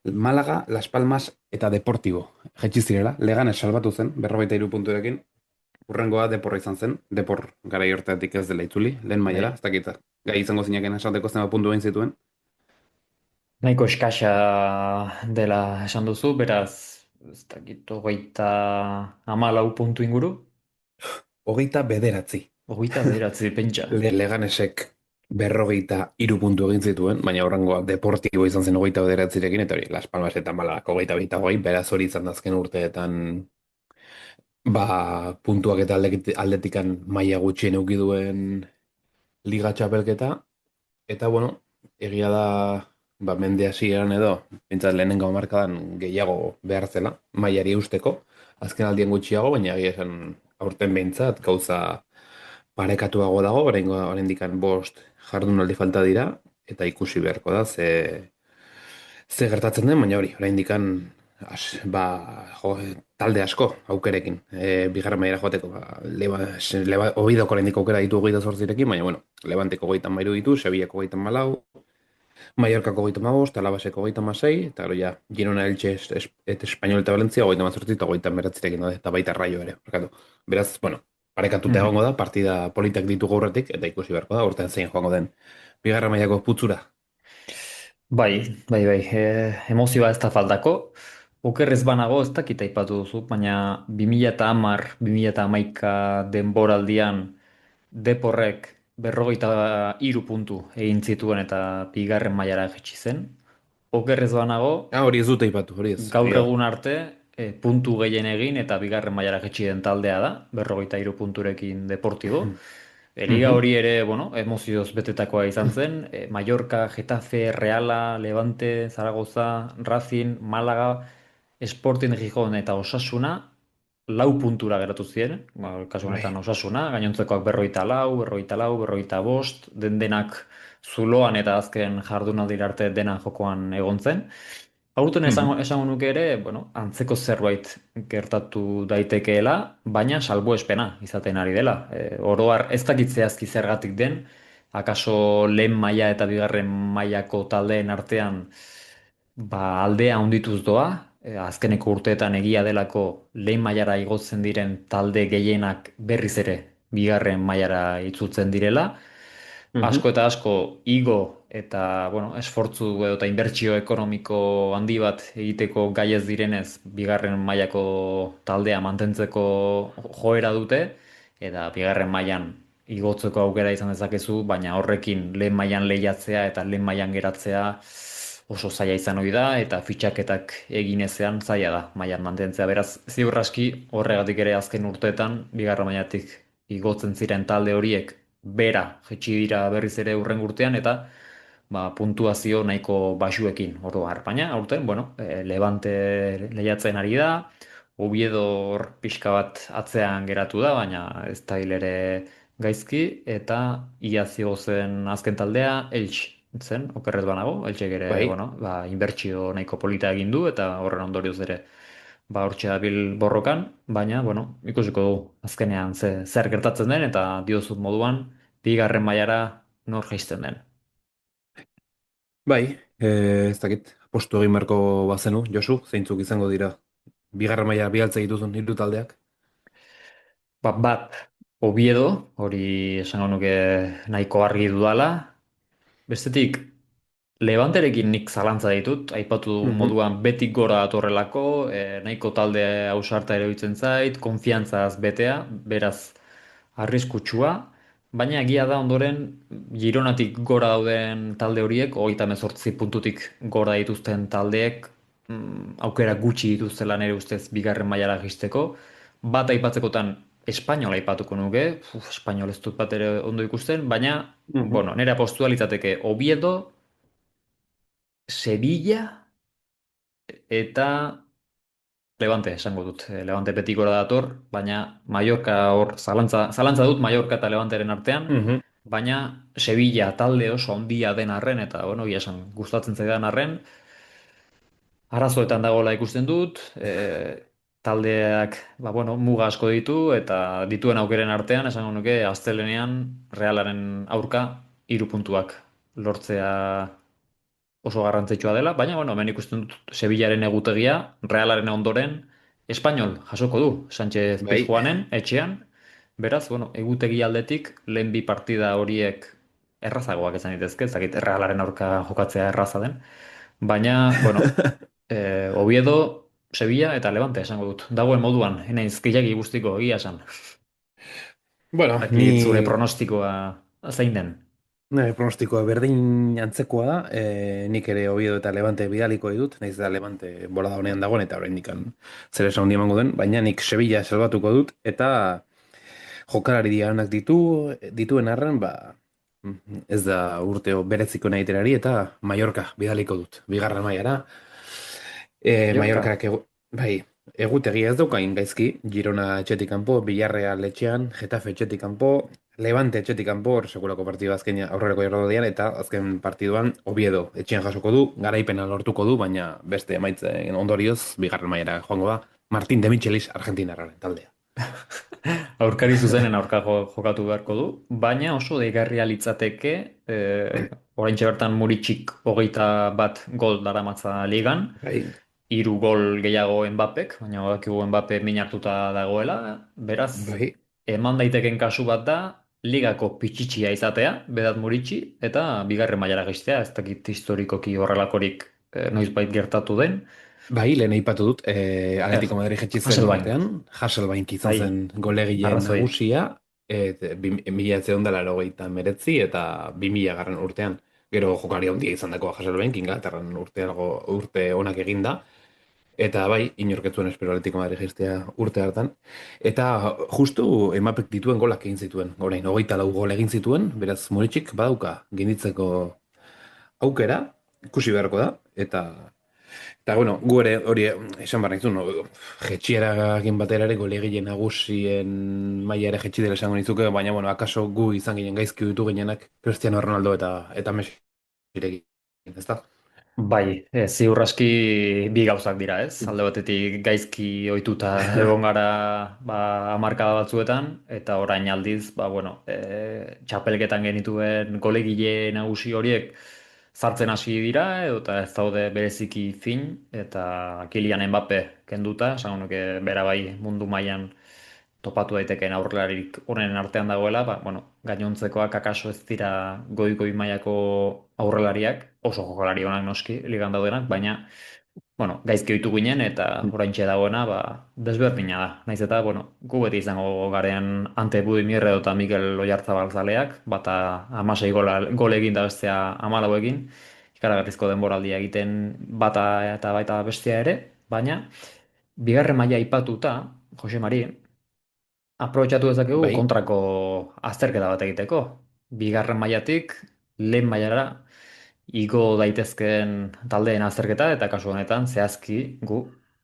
Malaga, Las Palmas eta Deportivo. Jetxi zirela, Leganés salbatu zen, 43 punturekin. Urrengoa Deporra izan zen, Depor garai horretatik ez dela itzuli, lehen mailara, ez dakit, gai izango zinaken esateko zenba puntu egin zituen. Nahiko eskasa dela esan duzu, beraz, ez dakit, 34 puntu inguru, 29. 29 pentsa. Leganesek 43 puntu egin zituen, baina horrengoa Deportivo izan zen 29rekin, eta hori, Las Palmas eta Malagak 22, beraz hori izan da azken urteetan puntuak eta aldetikan maila gutxien eduki duen Liga Txapelketa, eta bueno, egia da mende hasieran edo, pentsat lehenengo hamarkadan gehiago behar zela, mailari eusteko, azken aldien gutxiago, baina egia esan aurten behintzat gauza parekatuago dago, oraindikan 5 jardunaldi falta dira, eta ikusi beharko da, ze gertatzen den, baina hori, oraindikan talde asko aukerekin, bigarren mailera joateko, Ovidoko oraindik aukera ditu 28rekin, baina bueno, Levanteko 33 ditu, Sevillako 34, Mallorcako 35, Alabaseko 36, eta gero ja, Girona, Elche, eta Espainol eta Valentzia 38 eta 39rekin daude, eta baita Rayo ere. Barkatu. Beraz, bueno, parekatuta egongo da, partida politak ditu gaurretik, eta ikusi beharko da, urtean zein joango den bigarren mailako putzura. Bai, bai, bai, emozioa ez da faltako. Okerrez banago ez dakit aipatu duzu, baina 2010-2011 denboraldian Deporrek 43 puntu egin zituen eta bigarren mailara jaitsi zen. Okerrez banago, Hori ez dute aipatu, hori ez. gaur egun arte puntu gehien egin eta bigarren mailara jaitsi den taldea da, 43 punturekin Deportibo. Liga hori ere, bueno, emozioz betetakoa izan zen. Mallorca, Getafe, Reala, Levante, Zaragoza, Racing, Málaga, Sporting Gijón eta Osasuna 4 puntura geratu ziren. Kasu honetan Osasuna, gainontzekoak 44, 44, 45, denak zuloan eta azken jardunaldira arte dena jokoan egon zen. Aurten Mhm. esango nuke ere, bueno, antzeko zerbait gertatu daitekeela, baina salbuespena izaten ari dela. Oro har ez dakit zehazki zergatik den, akaso lehen maila eta bigarren mailako taldeen artean aldea handituz doa, azkeneko urteetan egia delako lehen mailara igotzen diren talde gehienak berriz ere bigarren mailara itzultzen direla. Mhm. Asko eta asko igo eta bueno, esfortzu edo eta inbertsio ekonomiko handi bat egiteko gai ez direnez, bigarren mailako taldea mantentzeko joera dute, eta bigarren mailan igotzeko aukera izan dezakezu, baina horrekin lehen mailan lehiatzea eta lehen mailan geratzea oso zaila izan ohi da, eta fitxaketak egin ezean zaila da mailan mantentzea. Beraz, ziur aski horregatik ere azken urteetan, bigarren mailatik igotzen ziren talde horiek bera jetxi dira berriz ere hurrengo urtean eta puntuazio nahiko baxuekin oro har. Baina aurten, bueno, Levante lehiatzen ari da, Oviedo hor pixka bat atzean geratu da, baina ez da hil ere gaizki, eta ia zen azken taldea, Elx zen, okerrez banago, Elxek ere, Bai. bueno, inbertsio nahiko polita egin du, eta horren ondorioz ere hortxe dabil borrokan, baina, bueno, ikusiko du azkenean zer gertatzen den, eta diozut moduan, bigarren mailara nor jaisten den. Bai, ez dakit, postu egin beharko bazenu, Josu, zeintzuk izango dira bigarren maila bialtze dituzun hiru taldeak. Bat, Oviedo, hori esango nuke nahiko argi dudala. Bestetik, Levanterekin nik zalantza ditut, aipatu Mhm. moduan betik gora datorrelako, nahiko talde ausarta erabiltzen zait, konfiantzaz betea, beraz arriskutsua, baina egia da ondoren Gironatik gora dauden talde horiek, 38 puntutik gora dituzten taldeek, aukera gutxi dituztela nire ustez bigarren mailara jaisteko. Bat aipatzekotan Espainol aipatuko nuke, Espainol ez dut bat ere ondo ikusten, baina, Mhm. bueno, nire apostua litzateke Oviedo, Sevilla eta Levante esango dut. Levante beti gora dator, baina Mallorca hor zalantza dut Mallorca eta Levanteren artean, Mhm. baina Sevilla talde oso handia den arren eta bueno, egia esan gustatzen zaidan arren, arazoetan dagoela ikusten dut, taldeak bueno, muga asko ditu eta dituen aukeren artean esango nuke astelehenean Realaren aurka 3 puntuak lortzea oso garrantzitsua dela, baina bueno, hemen ikusten dut Sevillaren egutegia, Realaren ondoren, Espainol jasoko du, Sánchez Bai. Pizjuanen, etxean, beraz, bueno, egutegi aldetik, lehen bi partida horiek errazagoak izan ditezke, ez dakit Realaren aurka jokatzea erraza den, baina, bueno, Oviedo, Sevilla eta Levante esango dut. Dagoen moduan, enaiz gehiagi guztiko egia esan. Bueno, Dakit zure ni pronostikoa zein den. pronostikoa berdin antzekoa da, nik ere Oviedo eta Levante bidaliko ditut, naiz da Levante bolada honean dagoen eta oraindik zer esan handi emango den, baina nik Sevilla salbatuko dut eta jokalari dianak dituen arren, ez da urteo bereziko nahi iterari eta Mallorca bidaliko dut, bigarren mailara. Mallorca. Mallorcarak bai, egutegia ez daukain gaizki, Girona etxetik kanpo, Villarreal etxean, Getafe etxetik kanpo, Levante etxetik kanpo, hor sekulako partidu azken aurrerako jarrodian, eta azken partiduan Oviedo etxean jasoko du, garaipena lortuko du, baina beste emaitzen ondorioz, bigarren mailara joango da, Martín de Michelis, Argentinarraren taldea. Aurkari zuzenen aurka jokatu beharko du, baina oso deigarria litzateke, oraintxe bertan Muritxik 21 gol daramatza ligan, Bai, 3 gol gehiago Mbappek, baina badakigu Mbappe min hartuta dagoela, beraz, bai, eman daiteken kasu bat da, ligako pitxitxia izatea, bedat Muritxi, eta bigarren mailara geistea, ez dakit historikoki horrelakorik noizbait gertatu den. bai, lehen aipatu dut, Atletico Madrid jetxizuen Hasselbaink, urtean, Hasselbaink izan bai, zen golegile arrazoi. nagusia, mila etzeon dela erogeita meretzi eta 2000 garren urtean. Gero jokari handia izan dakoa Hasselbaink, Inglaterran urte onak eginda, eta bai, inorketzuen espero Atletico Madrid jistea urte hartan. Eta justu emapek dituen golak egin zituen, orain, 24 gol egin zituen, beraz Moritxik badauka ginditzeko aukera, ikusi beharko da, eta bueno, gu ere hori esan behar nizun, jetxierakin batera ere golegile nagusien maila ere jetxi dela esango nizuke, baina bueno, akaso gu izan ginen gaizki ditu ginenak Cristiano Ronaldo eta Messi irekin, ezta? Bai, ziur aski bi gauzak dira, ez? Alde batetik gaizki ohituta egon gara hamarkada batzuetan, eta orain aldiz, bueno, txapelketan genituen golegile nagusi horiek sartzen hasi dira, eta ez daude bereziki fin, eta Kylian Mbappe kenduta, esango nuke bera bai mundu mailan topatu daitekeen aurrelarik onenen artean dagoela, bueno, gainontzekoak akaso ez dira goi-goi mailako aurrelariak, oso jokalari onak noski, ligan daudenak, baina, bueno, gaizki ohitu ginen eta oraintxe dagoena, desberdina da. Naiz eta, bueno, gu beti izango garen Ante Budimir edo eta Mikel Oyarzabal zaleak, bata 16 gol egin da bestea 14 egin, ikaragarrizko denboraldia egiten bata eta baita bestea ere, baina, bigarren maila aipatuta, Jose Mari, aprobetxatu dezakegu Bai. kontrako azterketa bat egiteko. Bigarren mailatik lehen mailara igo daitezkeen taldeen azterketa eta kasu honetan zehazki gu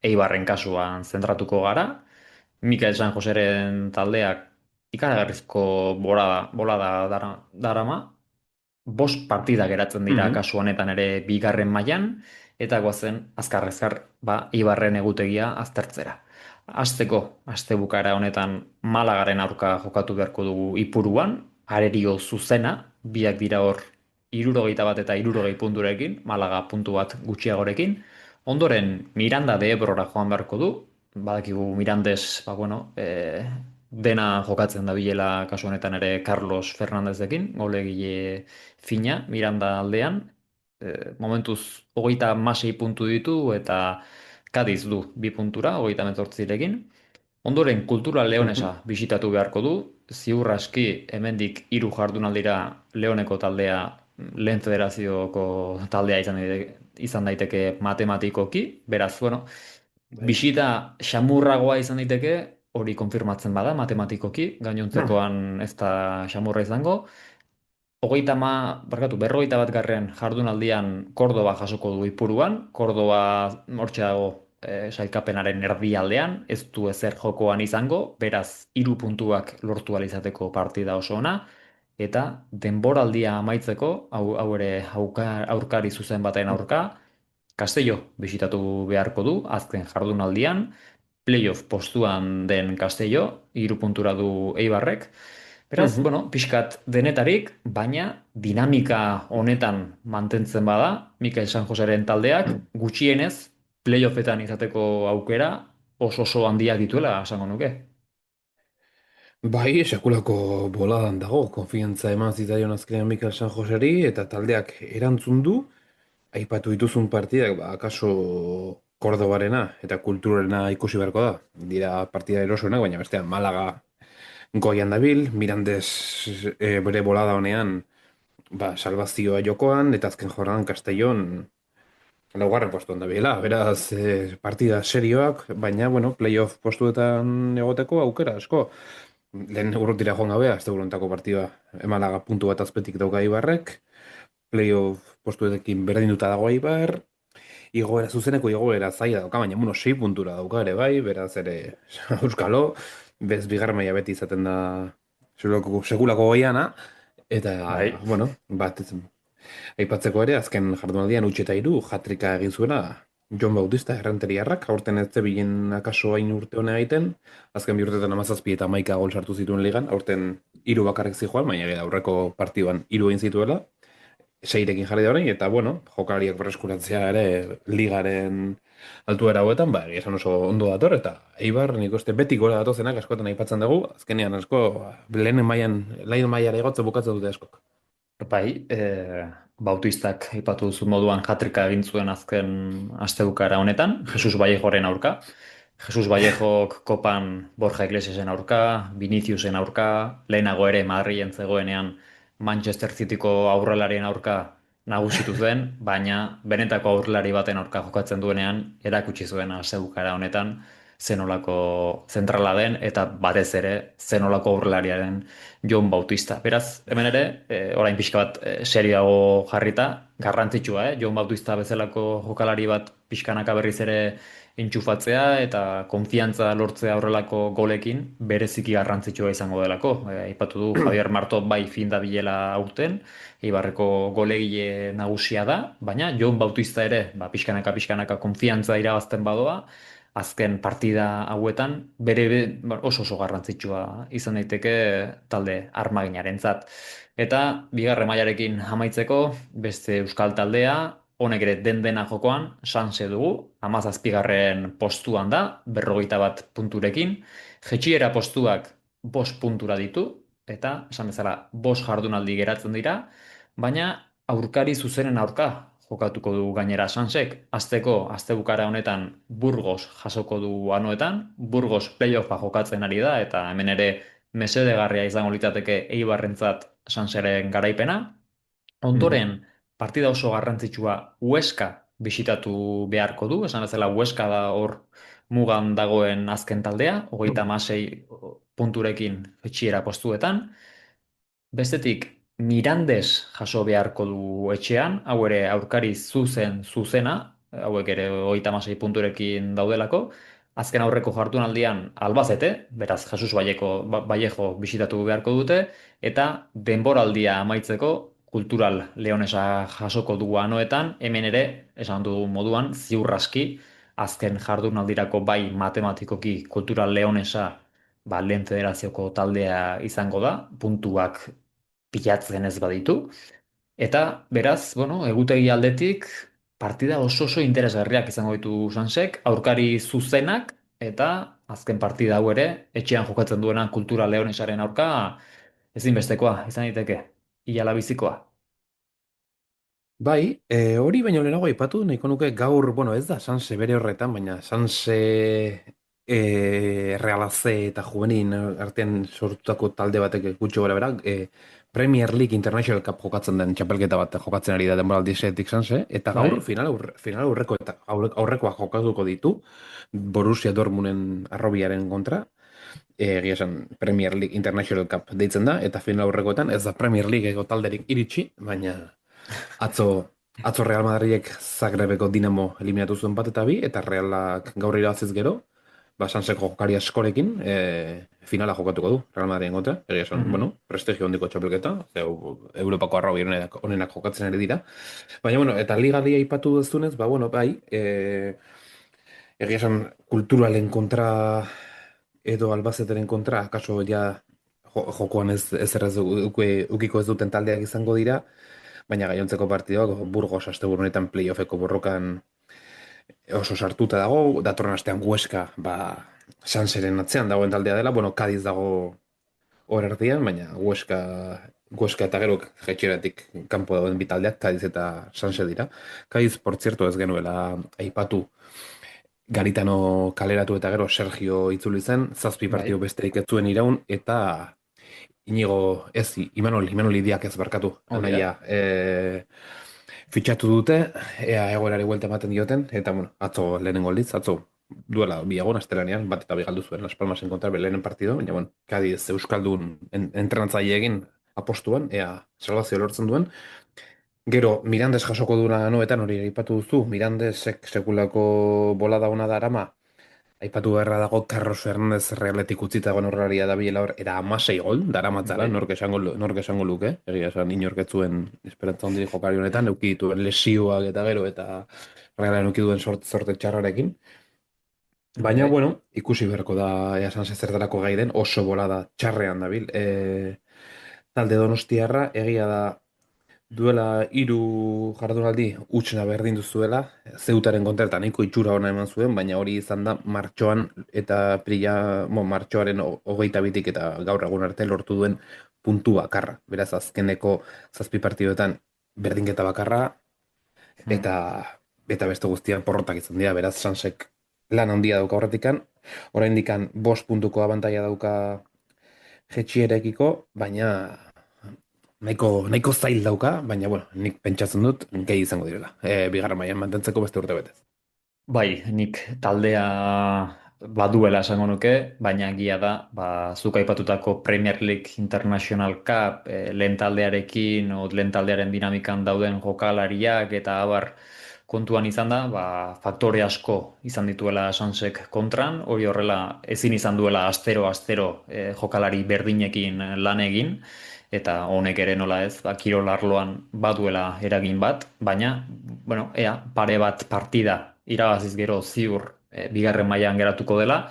Eibarren kasuan zentratuko gara. Mikel San Joseren taldeak ikaragarrizko bolada darama, bost partida geratzen dira Mhm. kasu honetan ere bigarren mailan eta goazen azkar-azkar Ibarren egutegia aztertzera. Aste bukaera honetan Malagaren aurka jokatu beharko dugu Ipuruan, arerio zuzena, biak dira hor 61 eta 60 punturekin, Malaga puntu bat gutxiagorekin. Ondoren Miranda de Ebrora joan beharko du, badakigu Mirandes, bueno, dena jokatzen da bilela kasu honetan ere Carlos Fernandezekin, golegile fina, Miranda aldean, momentuz 36 puntu ditu eta Kadiz du 2 puntura, 38rekin. Ondoren Kultura Mhm. Leonesa bisitatu beharko du, ziur aski hemendik 3 jardunaldira Leoneko taldea lehen federazioko taldea izan daiteke matematikoki, beraz, bueno, Bai. bisita xamurragoa izan daiteke, hori konfirmatzen bada matematikoki, gainontzekoan ez da xamurra izango. Berrogeita bat garren jardunaldian Kordoba jasoko du Ipuruan, Kordoba hortxe dago sailkapenaren erdialdean, ez du ezer jokoan izango, beraz 3 puntuak lortu ahal izateko partida oso ona, eta denboraldia amaitzeko, hau ere aurkari zuzen baten aurka, Castello bisitatu beharko du, azken jardunaldian, playoff postuan den Castello, 3 puntura du Eibarrek. Beraz, Mhm. bueno, pixkat denetarik, baina dinamika honetan mantentzen bada, Mikel San Joseren taldeak gutxienez playoffetan izateko aukera oso handiak dituela, esango nuke. Bai, sekulako boladan dago, konfiantza eman zitzaion azkenean Mikel San Joseri, eta taldeak erantzun du, aipatu dituzun partidak, akaso Kordobarena eta kulturarena ikusi beharko da. Dira partida erosoenak, baina bestean Malaga goian dabil, Mirandes bere bolada honean, salvazioa jokoan, eta azken jorradan Castellón laugarren postuan dabilela. Beraz, partida serioak, baina, bueno, playoff postuetan egoteko aukera, asko. Lehen urrutira joan gabea, azte buruntako partida Malaga puntu bat azpetik dauka Ibarrek, playoff postuetekin berdinduta dago Ibar, igoera zuzeneko igoera zaila dauka, baina 6 puntura dauka ere bai, beraz ere Euskalo, bez bigarren maila beti izaten da sekulako goiana, eta, Bai. bueno, aipatzeko ere, azken jardunaldian utxe eta hiru, jatrika egin zuena, Jon Bautista errenteriarrak, aurten ez zebilen akaso hain urte hona egiten, azken bi urtetan 17 eta 11 gol sartu zituen ligan, aurten hiru bakarrik zijoan, baina gero aurreko partiban hiru egin zituela, seirekin jarri da orain, eta bueno, jokalariak berreskuratzea ere ligaren altuera hauetan, egia esan oso ondo dator, eta Eibar nik uste beti gora datozenak askotan aipatzen dugu, azkenean asko lehen mailara igotze bukatzen dute askok. Bai, Bautistak aipatu duzu moduan jatrika egin zuen azken astebukaera honetan, Jesus Vallejoren aurka. Jesus Vallejok kopan Borja Iglesiasen aurka, Viniciusen aurka, lehenago ere Madrilen zegoenean Manchester Cityko aurrelarien aurka nagusitu zen, baina benetako aurrelari baten aurka jokatzen duenean erakutsi zuen astebukaera honetan zenolako zentrala den eta batez ere zenolako aurrelariaren Jon Bautista. Beraz, hemen ere, orain pixka bat serioago jarrita, garrantzitsua, Jon Bautista bezalako jokalari bat pixkanaka berriz ere entxufatzea eta konfiantza lortzea horrelako golekin bereziki garrantzitsua izango delako. Aipatu du Javier Marto bai fin dabilela aurten, Eibarreko golegile nagusia da, baina Jon Bautista ere, pixkanaka konfiantza irabazten badoa, azken partida hauetan oso oso garrantzitsua izan daiteke talde armaginarentzat. Eta bigarren mailarekin amaitzeko beste euskal taldea, honek ere den-dena jokoan, Sanse dugu, 17. postuan da, 51 punturekin, jetxiera postuak 5 puntura ditu, eta esan bezala 5 jardunaldi geratzen dira, baina aurkari zuzenen aurka jokatuko du gainera Sansek. Astebukara honetan Burgos jasoko du anoetan, Burgos playoffa jokatzen ari da, eta hemen ere mesedegarria izango litzateke Eibarrentzat Sanseren garaipena. Ondoren, partida oso garrantzitsua Huesca bisitatu beharko du, esan bezala Huesca da hor mugan dagoen azken taldea, 36 punturekin etxiera postuetan. Bestetik, Mirandes jaso beharko du etxean, hau ere aurkari zuzena, hauek ere 36 punturekin daudelako. Azken aurreko jardunaldian Albacete, beraz Jesus Vallejo bisitatu beharko dute, eta denboraldia amaitzeko Kultural Leonesa jasoko du anoetan, hemen ere, esan du moduan, ziurraski, azken jardunaldirako bai matematikoki Kultural Leonesa lehen federazioko taldea izango da, puntuak pilatzen ez baditu. Eta beraz, egutegi aldetik partida oso oso interesgarriak izango ditu Sansek, aurkari zuzenak eta azken partida hau ere, etxean jokatzen duena Kultura Leonesaren aurka ezinbestekoa izan daiteke, ilala bizikoa. Bai, hori baino lehenago aipatu nahiko nuke gaur, ez da Sanse bere horretan, baina Sanse Real AC eta Juvenin artean sortutako talde batek gutxo gara berak, Premier League International Cup jokatzen den txapelketa bat jokatzen ari da denboraldi setik Sanse, eta gaur final aurrekoak jokatuko ditu Borussia Dortmunden arrobiaren kontra, egia esan Premier League International Cup deitzen da, eta final aurrekoetan ez da Premier Leagueko talderik iritsi, baina atzo Real Madridek Zagrebeko Dinamo eliminatu zuen bat eta bi, eta Realak gaur irabaziz gero, Sanseko jokari askorekin finala jokatuko du Real Madriden kontra, egia esan, prestigio handiko txapelketa, Europako arrobi honenak jokatzen ari dira. Baina, eta ligadia aipatu duzunez, bai, egia esan kulturalen kontra edo Albazeteren kontra, kaso ja jokoan ez ukiko ez duten taldeak izango dira, baina gainontzeko partidoak Burgos asteburu honetan playoffeko borrokan oso sartuta dago, datorren astean Huesca, Sanseren atzean dagoen taldea dela, Cádiz dago hor erdian, baina Huesca eta gero jetxeratik kanpo dagoen bi taldeak, Cádiz eta Sanse dira. Cádiz, por cierto, ez genuela aipatu Garitano kaleratu eta gero Sergio itzuli zen, 7 partidu besterik ez zuen iraun, eta Inigo, Imanol Idiak ez barkatu, anaia, fitxatu dute, ea egoerari buelta ematen dioten, eta atzo lehenengo aldiz, atzo duela bi egun astelanean, bat eta bi galdu zuen Las Palmasen kontra lehenen partido, baina Cádiz Euskaldun entrenatzaile egin apostuan, ea salvazio lortzen duen. Gero, Mirandes jasoko duena noetan hori aipatu duzu, Mirandesek sekulako bolada ona da arama, aipatu beharra dago Carlos Hernández Realetik utzita egon horrelaria da biela hor, era 16 gol, daramatzala, nork esango luke, egia esan inorketzuen esperantza hondiri jokari honetan, euki dituen lesioak eta gero, eta Realen euki duen sorte txarrarekin. Baina, ikusi beharko da ea Sanse zertarako gai den, oso bolada txarrean dabil. Talde Donostiarra, egia da duela 3 jardunaldi utxena berdin duzuela, Zeutaren kontra eta nahiko itxura ona eman zuen, baina hori izan da martxoan eta martxoaren 22tik eta gaur egun arte lortu duen puntu bakarra. Beraz, azkeneko 7 partiduetan berdinketa bakarra, eta beste guztiak porrotak izan dira, beraz, Sansek lan handia dauka horretikan, oraindikan 5 puntuko abantaila dauka jetxierekiko, baina nahiko zail dauka, baina, nik pentsatzen dut, gehi izango direla. Bigarren mailan mantentzeko beste urte betez. Bai, nik taldea baduela esango nuke, baina egia da, zuk aipatutako Premier League International Cup, lehen taldearekin, lehen taldearen dinamikan dauden jokalariak, eta abar kontuan izan da, ba, faktore asko izan dituela Sansek kontran, hori horrela ezin izan duela astero jokalari berdinekin lan egin, eta honek ere nola ez, ba, kirol arloan baduela eragin bat, baina, bueno, ea, pare bat partida irabaziz gero ziur bigarren mailan geratuko dela,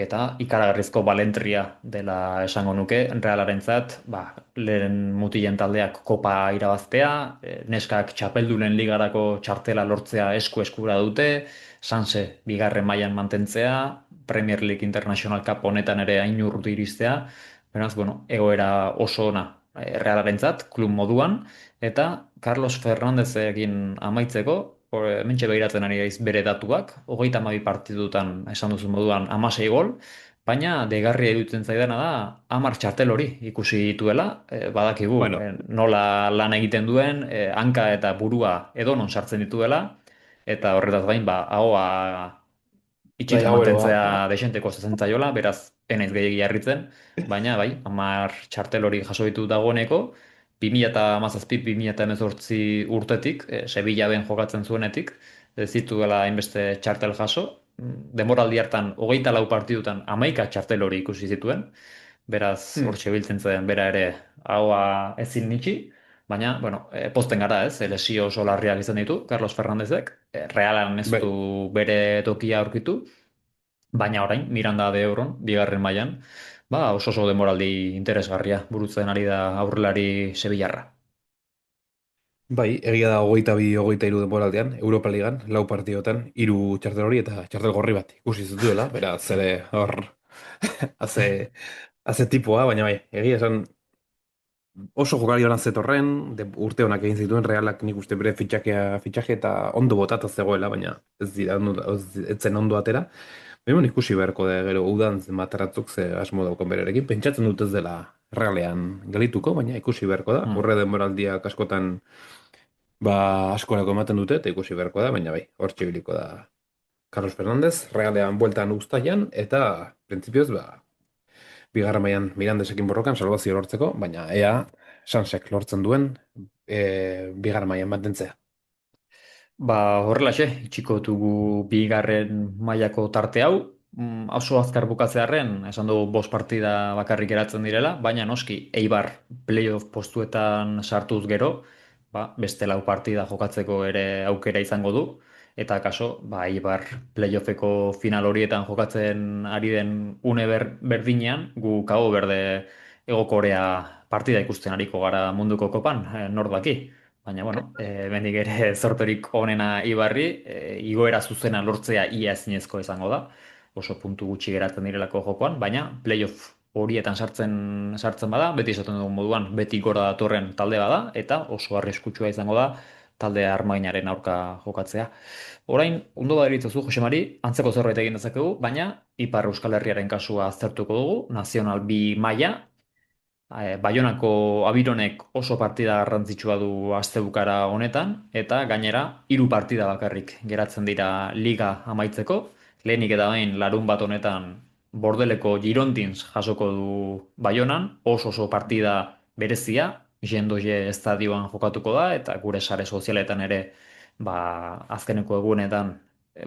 eta ikaragarrizko balentria dela esango nuke Realarentzat, ba, lehen mutilen taldeak kopa irabaztea, neskak txapeldunen ligarako txartela lortzea eskura dute, Sanse bigarren mailan mantentzea, Premier League International Cup honetan ere hain urruti iristea, beraz, bueno, egoera oso ona Realarentzat, klub moduan, eta Carlos Fernandezekin amaitzeko, mentxe behiratzen ari gaiz bere datuak, 32 partidutan esan duzu moduan 16 gol, baina degarria iruditzen zaidana da 10 txartel hori ikusi dituela, badakigu Bueno, nola lan egiten duen, hanka eta burua edonon sartzen dituela, eta horretaz gain, ba, ahoa Bai, itxita hau ere ba, mantentzea desente kostatzen zaiola, beraz, enaiz gehiagi harritzen, baina bai, 10 txartel hori jaso ditu dagoeneko, 2017-2018 urtetik, Sevilla ben jokatzen zuenetik, ez zituela hainbeste txartel jaso, denboraldi hartan 24 partidutan 11 txartel hori ikusi zituen, beraz, hortxe biltzen zen bera ere ahoa ezin nitxi, baina, bueno, pozten gara ez, lesio oso larriak izan ditu, Carlos Fernandezek, Realan ez bai. du bere tokia aurkitu, baina orain, Miranda de Ebron, bigarren mailan, ba, oso denboraldi interesgarria burutzen ari da aurrelari Sevillarra. Bai, egia da 22-23 denboraldean, Europa Ligan, lau partidotan, 3 txartel hori eta txartel gorri bat ikusi zituela, beraz, ere hor, haze, haze tipoa, baina bai, egia esan oso jokari ona zetorren, urte honak egin zituen Realak nik uste bere fitxaje eta ondo botata zegoela, baina ez dira, ez zen ondo atera. Baina ikusi beharko da gero udan mataratzuk ze asmo daukan berarekin, pentsatzen dut ez dela Realean galituko, baina ikusi beharko da, horre denboraldiak askotan ba askorako ematen dute eta ikusi beharko da, baina bai, hortxe ibiliko da Carlos Fernández, Realean bueltan uztailan, eta printzipioz, ba, bigarren mailan Mirandesekin borrokan salbazio lortzeko, baina ea Sansek lortzen duen bigarren mailan mantentzea. Ba, horrelaxe, itxiko dugu bigarren mailako tarte hau, oso azkar bukatzearren, esan dugu 5 partida bakarrik geratzen direla, baina noski, Eibar playoff postuetan sartuz gero, ba, beste 4 partida jokatzeko ere aukera izango du, eta kaso, ba, Eibar playoffeko final horietan jokatzen ari den une berdinean, gu Cabo Berde Hego Korea partida ikusten ariko gara munduko kopan, nor daki. Baina, bueno, bendik ere zorterik onena Ibarri, igoera zuzena lortzea ia ezinezko izango da, oso puntu gutxi geratzen direlako jokoan, baina playoff horietan sartzen bada, beti esaten dugun moduan, beti gora datorren talde bada, eta oso arriskutsua izango da talde armainaren aurka jokatzea. Orain, ondo baderitzozu, Jose Mari, antzeko zerbait egin dezakegu, baina Ipar Euskal Herriaren kasua aztertuko dugu, Nazional B maila, Baionako Abironek oso partida garrantzitsua du astebukara honetan, eta gainera 3 partida bakarrik geratzen dira liga amaitzeko. Lehenik eta behin larun bat honetan Bordeleko Girondins jasoko du Baionan, oso partida berezia, Jendoje estadioan jokatuko da, eta gure sare sozialetan ere ba, azkeneko egunetan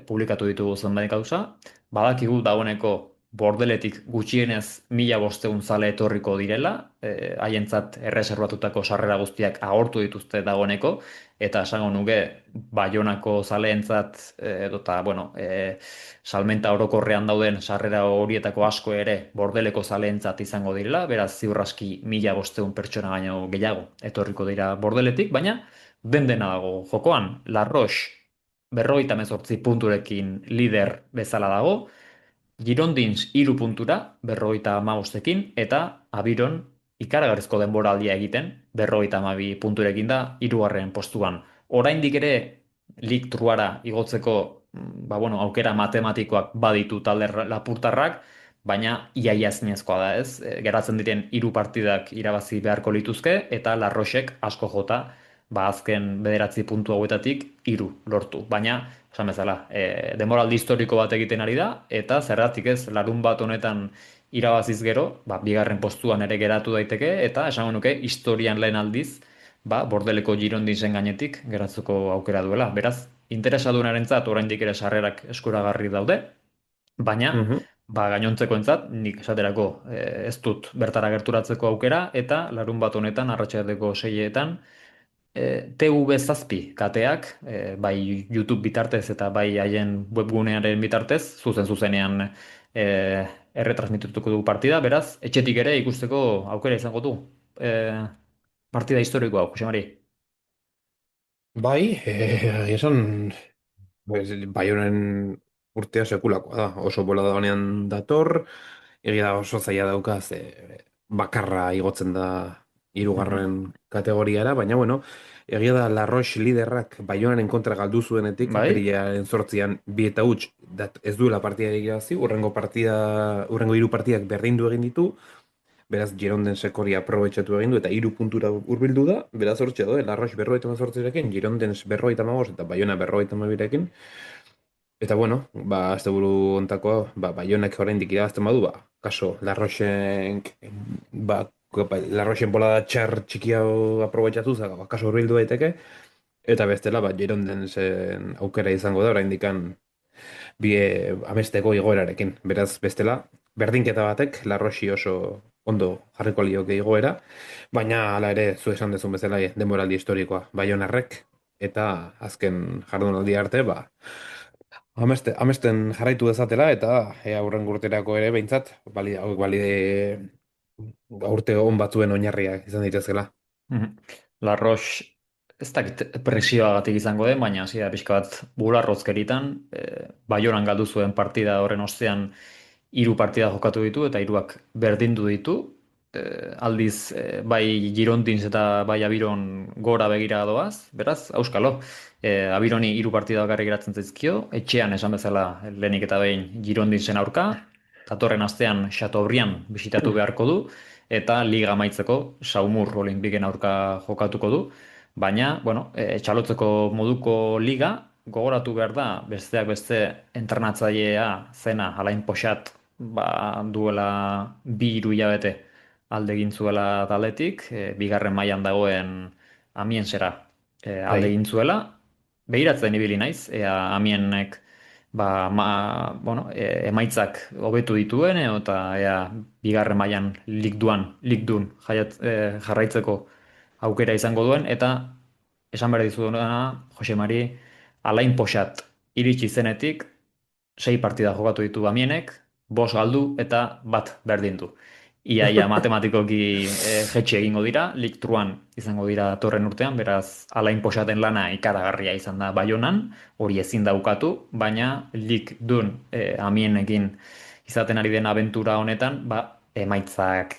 publikatu ditugu zenbait gauza. Badakigu dagoeneko Bordeletik gutxienez 1500 zale etorriko direla, haientzat erreserbatutako sarrera guztiak agortu dituzte dagoeneko, eta esango nuke Baionako zaleentzat, edota, bueno, salmenta orokorrean dauden sarrera horietako asko ere Bordeleko zaleentzat izango direla, beraz ziur aski 1500 pertsona baino gehiago etorriko dira Bordeletik, baina dena dago jokoan, La Roche 58 punturekin lider bezala dago, Girondins 3 puntura, 55ekin, eta Abiron ikaragarrizko denboraldia egiten, 52 punturekin da, 3. postuan. Oraindik ere, Lig Truara igotzeko, ba, bueno, aukera matematikoak baditu talde lapurtarrak, baina iaia ezinezkoa da ez. Geratzen diren 3 partidak irabazi beharko lituzke, eta La Rochek asko jota, ba, azken 9 puntu hauetatik 3 lortu. Baina, esan bezala, denboraldi historiko bat egiten ari da, eta zergatik ez, larun bat honetan irabaziz gero, ba, bigarren postuan ere geratu daiteke, eta esango nuke, historian lehen aldiz, ba, Bordeleko Girondinsen gainetik geratzeko aukera duela. Beraz, interesadunarentzat oraindik ere sarrerak eskuragarri daude, baina Mhm. gainontzekoentzat nik esaterako ez dut bertara gerturatzeko aukera eta larun bat honetan arratsaldeko 6etan TV zazpi kateak bai YouTube bitartez eta bai haien webgunearen bitartez zuzenean erretransmitutuko du partida, beraz etxetik ere ikusteko aukera izango du partida historiko hau, Jose Mari. Bai, esan, pues, Baionen urtea sekulakoa da, oso bola da honean dator, egia da oso zaila dauka, ze bakarra igotzen da Mhm. hirugarren kategoriara, baina bueno, egia da La Roche liderrak Baionaren kontra galdu zuenetik, Bai? apirilaren 8 bi eta huts, ez duela partida irabazi, urrengo hiru partidak berdindu egin ditu, beraz Gironden sekori aprobetxatu egin du eta 3 puntura hurbildu da, beraz hortxe doa, Larroix 58rekin, Girondens 55 eta Baiona 52rekin. Eta bueno, asteburu hontakoa, Baionak oraindik irabazten badu, kaso Larroixen bolada txar txiki hau aprobetxatu, kaso hurbildu daiteke, eta bestela, Girondensen aukera izango da, oraindikan amesteko igoerarekin. Beraz, bestela, berdinketa batek, Larroxi oso ondo jarriko lioke igoera, baina hala ere, zu esan dezun bezala, denboraldi historikoa, Baionarrek, eta azken jardunaldi arte, amesten jarraitu dezatela, eta aurren urterako ere, behintzat, hauek balide urte on batzuen oinarriak izan daitezela. Mhm. La Roche ez dakit presioagatik izango den, baina hasi da pixka bat bularrozkeritan, Baionan galdu zuen partida horren ostean hiru partida jokatu ditu eta hiruak berdindu ditu. Aldiz, bai Girondins eta bai Abiron gora begira doaz, beraz, auskalo. Abironi hiru partida bakarrik geratzen zaizkio, etxean esan bezala lehenik eta behin Girondinsen aurka, datorren astean Chateaubriand bisitatu beharko du, eta liga amaitzeko Saumur Olinpiken aurka jokatuko du. Baina, bueno, txalotzeko moduko liga, gogoratu behar da, besteak beste entrenatzailea zena Alain Poxat duela 2 hilabete alde egin zuela taldetik, bigarren mailan dagoen Amiensera alde Bai, egin zuela, begiratzen ibili naiz, ea Amienek bueno, emaitzak hobetu dituen, eta ea bigarren mailan Ligue 2 jarraitzeko aukera izango duen, eta esan behar dizudana, Jose Mari, Alain Poxat iritsi zenetik, 6 partida jokatu ditu Amienek, 5 galdu eta bat berdin du. Ia matematikoki jetxe egingo dira, Ligue 3 izango dira torren urtean, beraz Alain Poxaten lana ikaragarria izan da Baionan, hori ezin daukatu, baina Ligue 2 Amienekin izaten ari den abentura honetan, emaitzak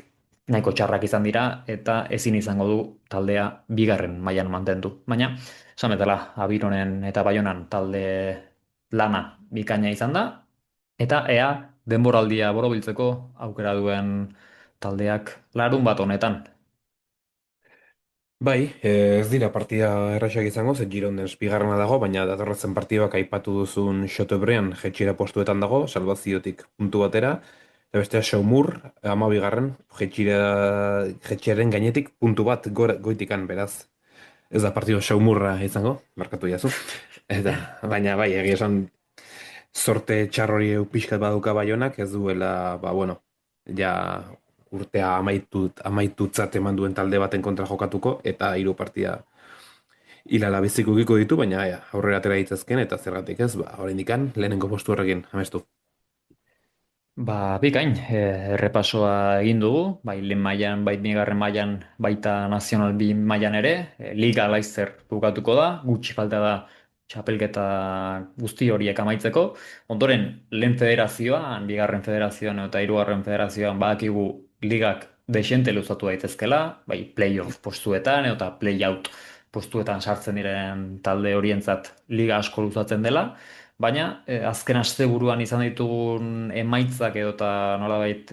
nahiko txarrak izan dira eta ezin izango du taldea bigarren mailan mantendu. Baina, esan betala, Abironen eta Baionan talde lana bikaina izan da, eta ea denboraldia borobiltzeko aukera duen taldeak larun bat honetan. bai, ez dira partida erraxak izango, ze Girondins bigarrena dago, baina datorretzen partibak aipatu duzun Chateaubriand jetxira postuetan dago, salvaziotik puntu batera, eta bestea Saumur, 12. Jetxiaren gainetik puntu bat goitikan, beraz. Ez da partido Saumurra izango, markatu jazu. Eta, baina bai, egia esan sorte txar hori pixkat baduka Baionak, ez duela, bueno, ja urtea amaitutzat eman duen talde baten kontra jokatuko, eta 3 partida hilala bizikukiko ditu, baina aurrera atera ditzazken, eta zergatik ez, oraindikan lehenengo postu horrekin, amestu. Bikain, errepasoa egin dugu, bai lehen mailan, bai bigarren mailan, baita Nazional B mailan ere, Liga Laizzer bukatuko da, gutxi falta da txapelketa guzti horiek amaitzeko. Ondoren, lehen federazioan, bigarren federazioan eta hirugarren federazioan badakigu ligak desente luzatu daitezkela, bai playoff postuetan eta playout postuetan sartzen diren talde horientzat liga asko luzatzen dela. Baina, azken asteburuan izan ditugun emaitzak edota nolabait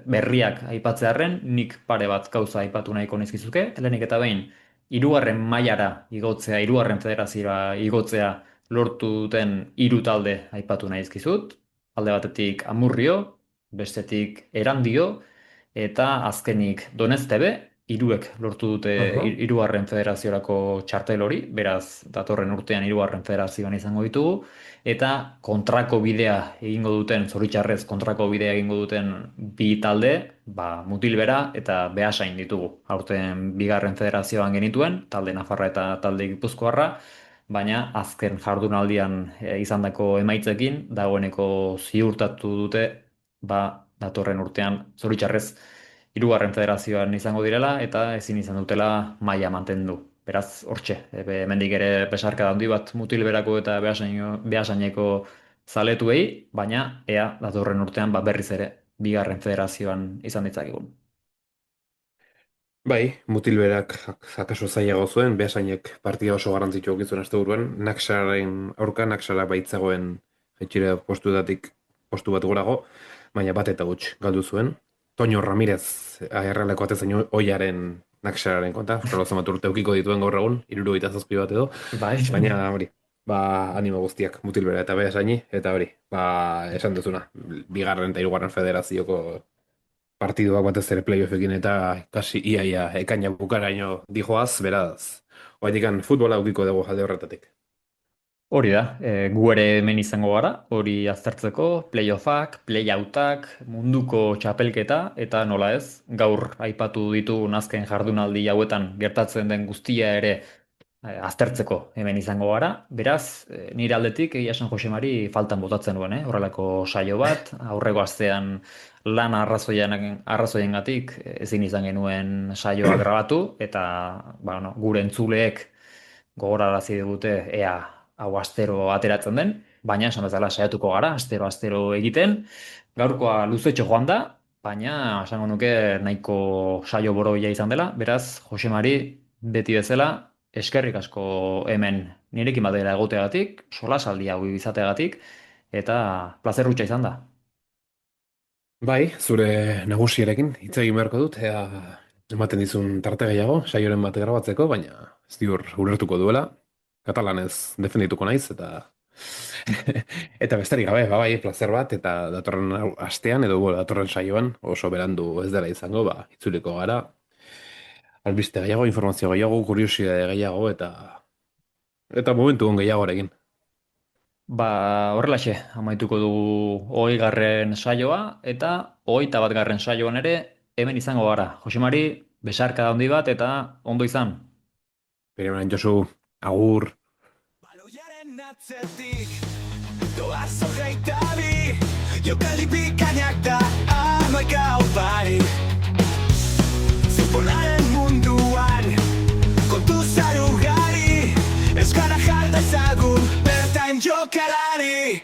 berriak aipatzearren, nik pare bat gauza aipatu nahiko nizkizuke. Lehenik eta behin, hirugarren mailara igotzea, hirugarren federazioa igotzea lortu duten hiru talde aipatu nahizkizut. Alde batetik Amurrio, bestetik Erandio, eta azkenik Doneztebe, hiruek lortu dute hirugarren federaziorako txartel hori, beraz datorren urtean hirugarren federazioan izango ditugu, eta kontrako bidea egingo duten, zoritxarrez kontrako bidea egingo duten bi talde, Mutilbera eta Beasain ditugu. Aurten bigarren federazioan genituen, talde Nafarra eta talde Gipuzkoarra, baina azken jardunaldian izandako emaitzekin dagoeneko ziurtatu dute datorren urtean zoritxarrez hirugarren federazioan izango direla eta ezin izan dutela maila mantendu. Beraz, hortxe, hemendik ere besarka handi bat Mutilberako eta Beasaineko zaletuei, baina ea datorren urtean berriz ere bigarren federazioan izan ditzakegun. Bai, Mutilberak akaso zailago zuen, Beasainek partida oso garrantzitsua eduki zuen asteburuan, Naxaren aurka, Naxara baitzagoen jaitsira postu bat gorago, baina bat eta huts galdu zuen. Toño Ramirez errealeko atezain oiaren Naxararen konta, Carlos urte eukiko dituen gaur egun, 77 bat edo, baina hori, animo guztiak Mutilbera eta Beasaini, eta hori, esan duzuna, bigarren eta hirugarren federazioko partiduak batez ere playoffekin eta kasi iaia ekaina bukaraino dijoaz, beraz, hoaitik futbola eukiko dugu alde horretatik. Hori da, gu ere hemen izango gara, hori aztertzeko, playoffak, playoutak, munduko txapelketa, eta nola ez, gaur aipatu ditu azken jardunaldi hauetan gertatzen den guztia ere aztertzeko hemen izango gara. Beraz, nire aldetik, egia esan Josemari faltan botatzen duen, horrelako saio bat, aurreko astean lan arrazoiengatik ezin izan genuen saioa grabatu, eta gure entzuleek gogorarazi digute ea hau astero ateratzen den, baina esan bezala saiatuko gara, astero egiten. Gaurkoa luzetxo joan da, baina esango nuke nahiko saio boroia izan dela, beraz, Josemari beti bezala eskerrik asko hemen nirekin batera egoteagatik, solasaldi hau izateagatik, eta plazer hutsa izan da. Bai, zure nagusiarekin hitz egin beharko dut, ematen dizun tarte gehiago, saioren bat grabatzeko, baina ez diur ulertuko duela, katalanez defendituko naiz, eta besterik gabe, bai, plazer bat, eta datorren astean, edo datorren saioan, oso berandu ez dela izango, itzuliko gara, albiste gehiago, informazio gehiago, kuriosidade gehiago, eta momentu on gehiagorekin. Horrelaxe, amaituko dugu 20. saioa, eta 21. saioan ere, hemen izango gara. Josemari, besarka handi bat, eta ondo izan. Bere Josu, agur. Baloiaren atzetik doaz hogeita bi, jokaldi bikainak da hamaika opari. Futbolaren munduan kontu zaru gari, ez gara jarda ezagun bertain jokalari.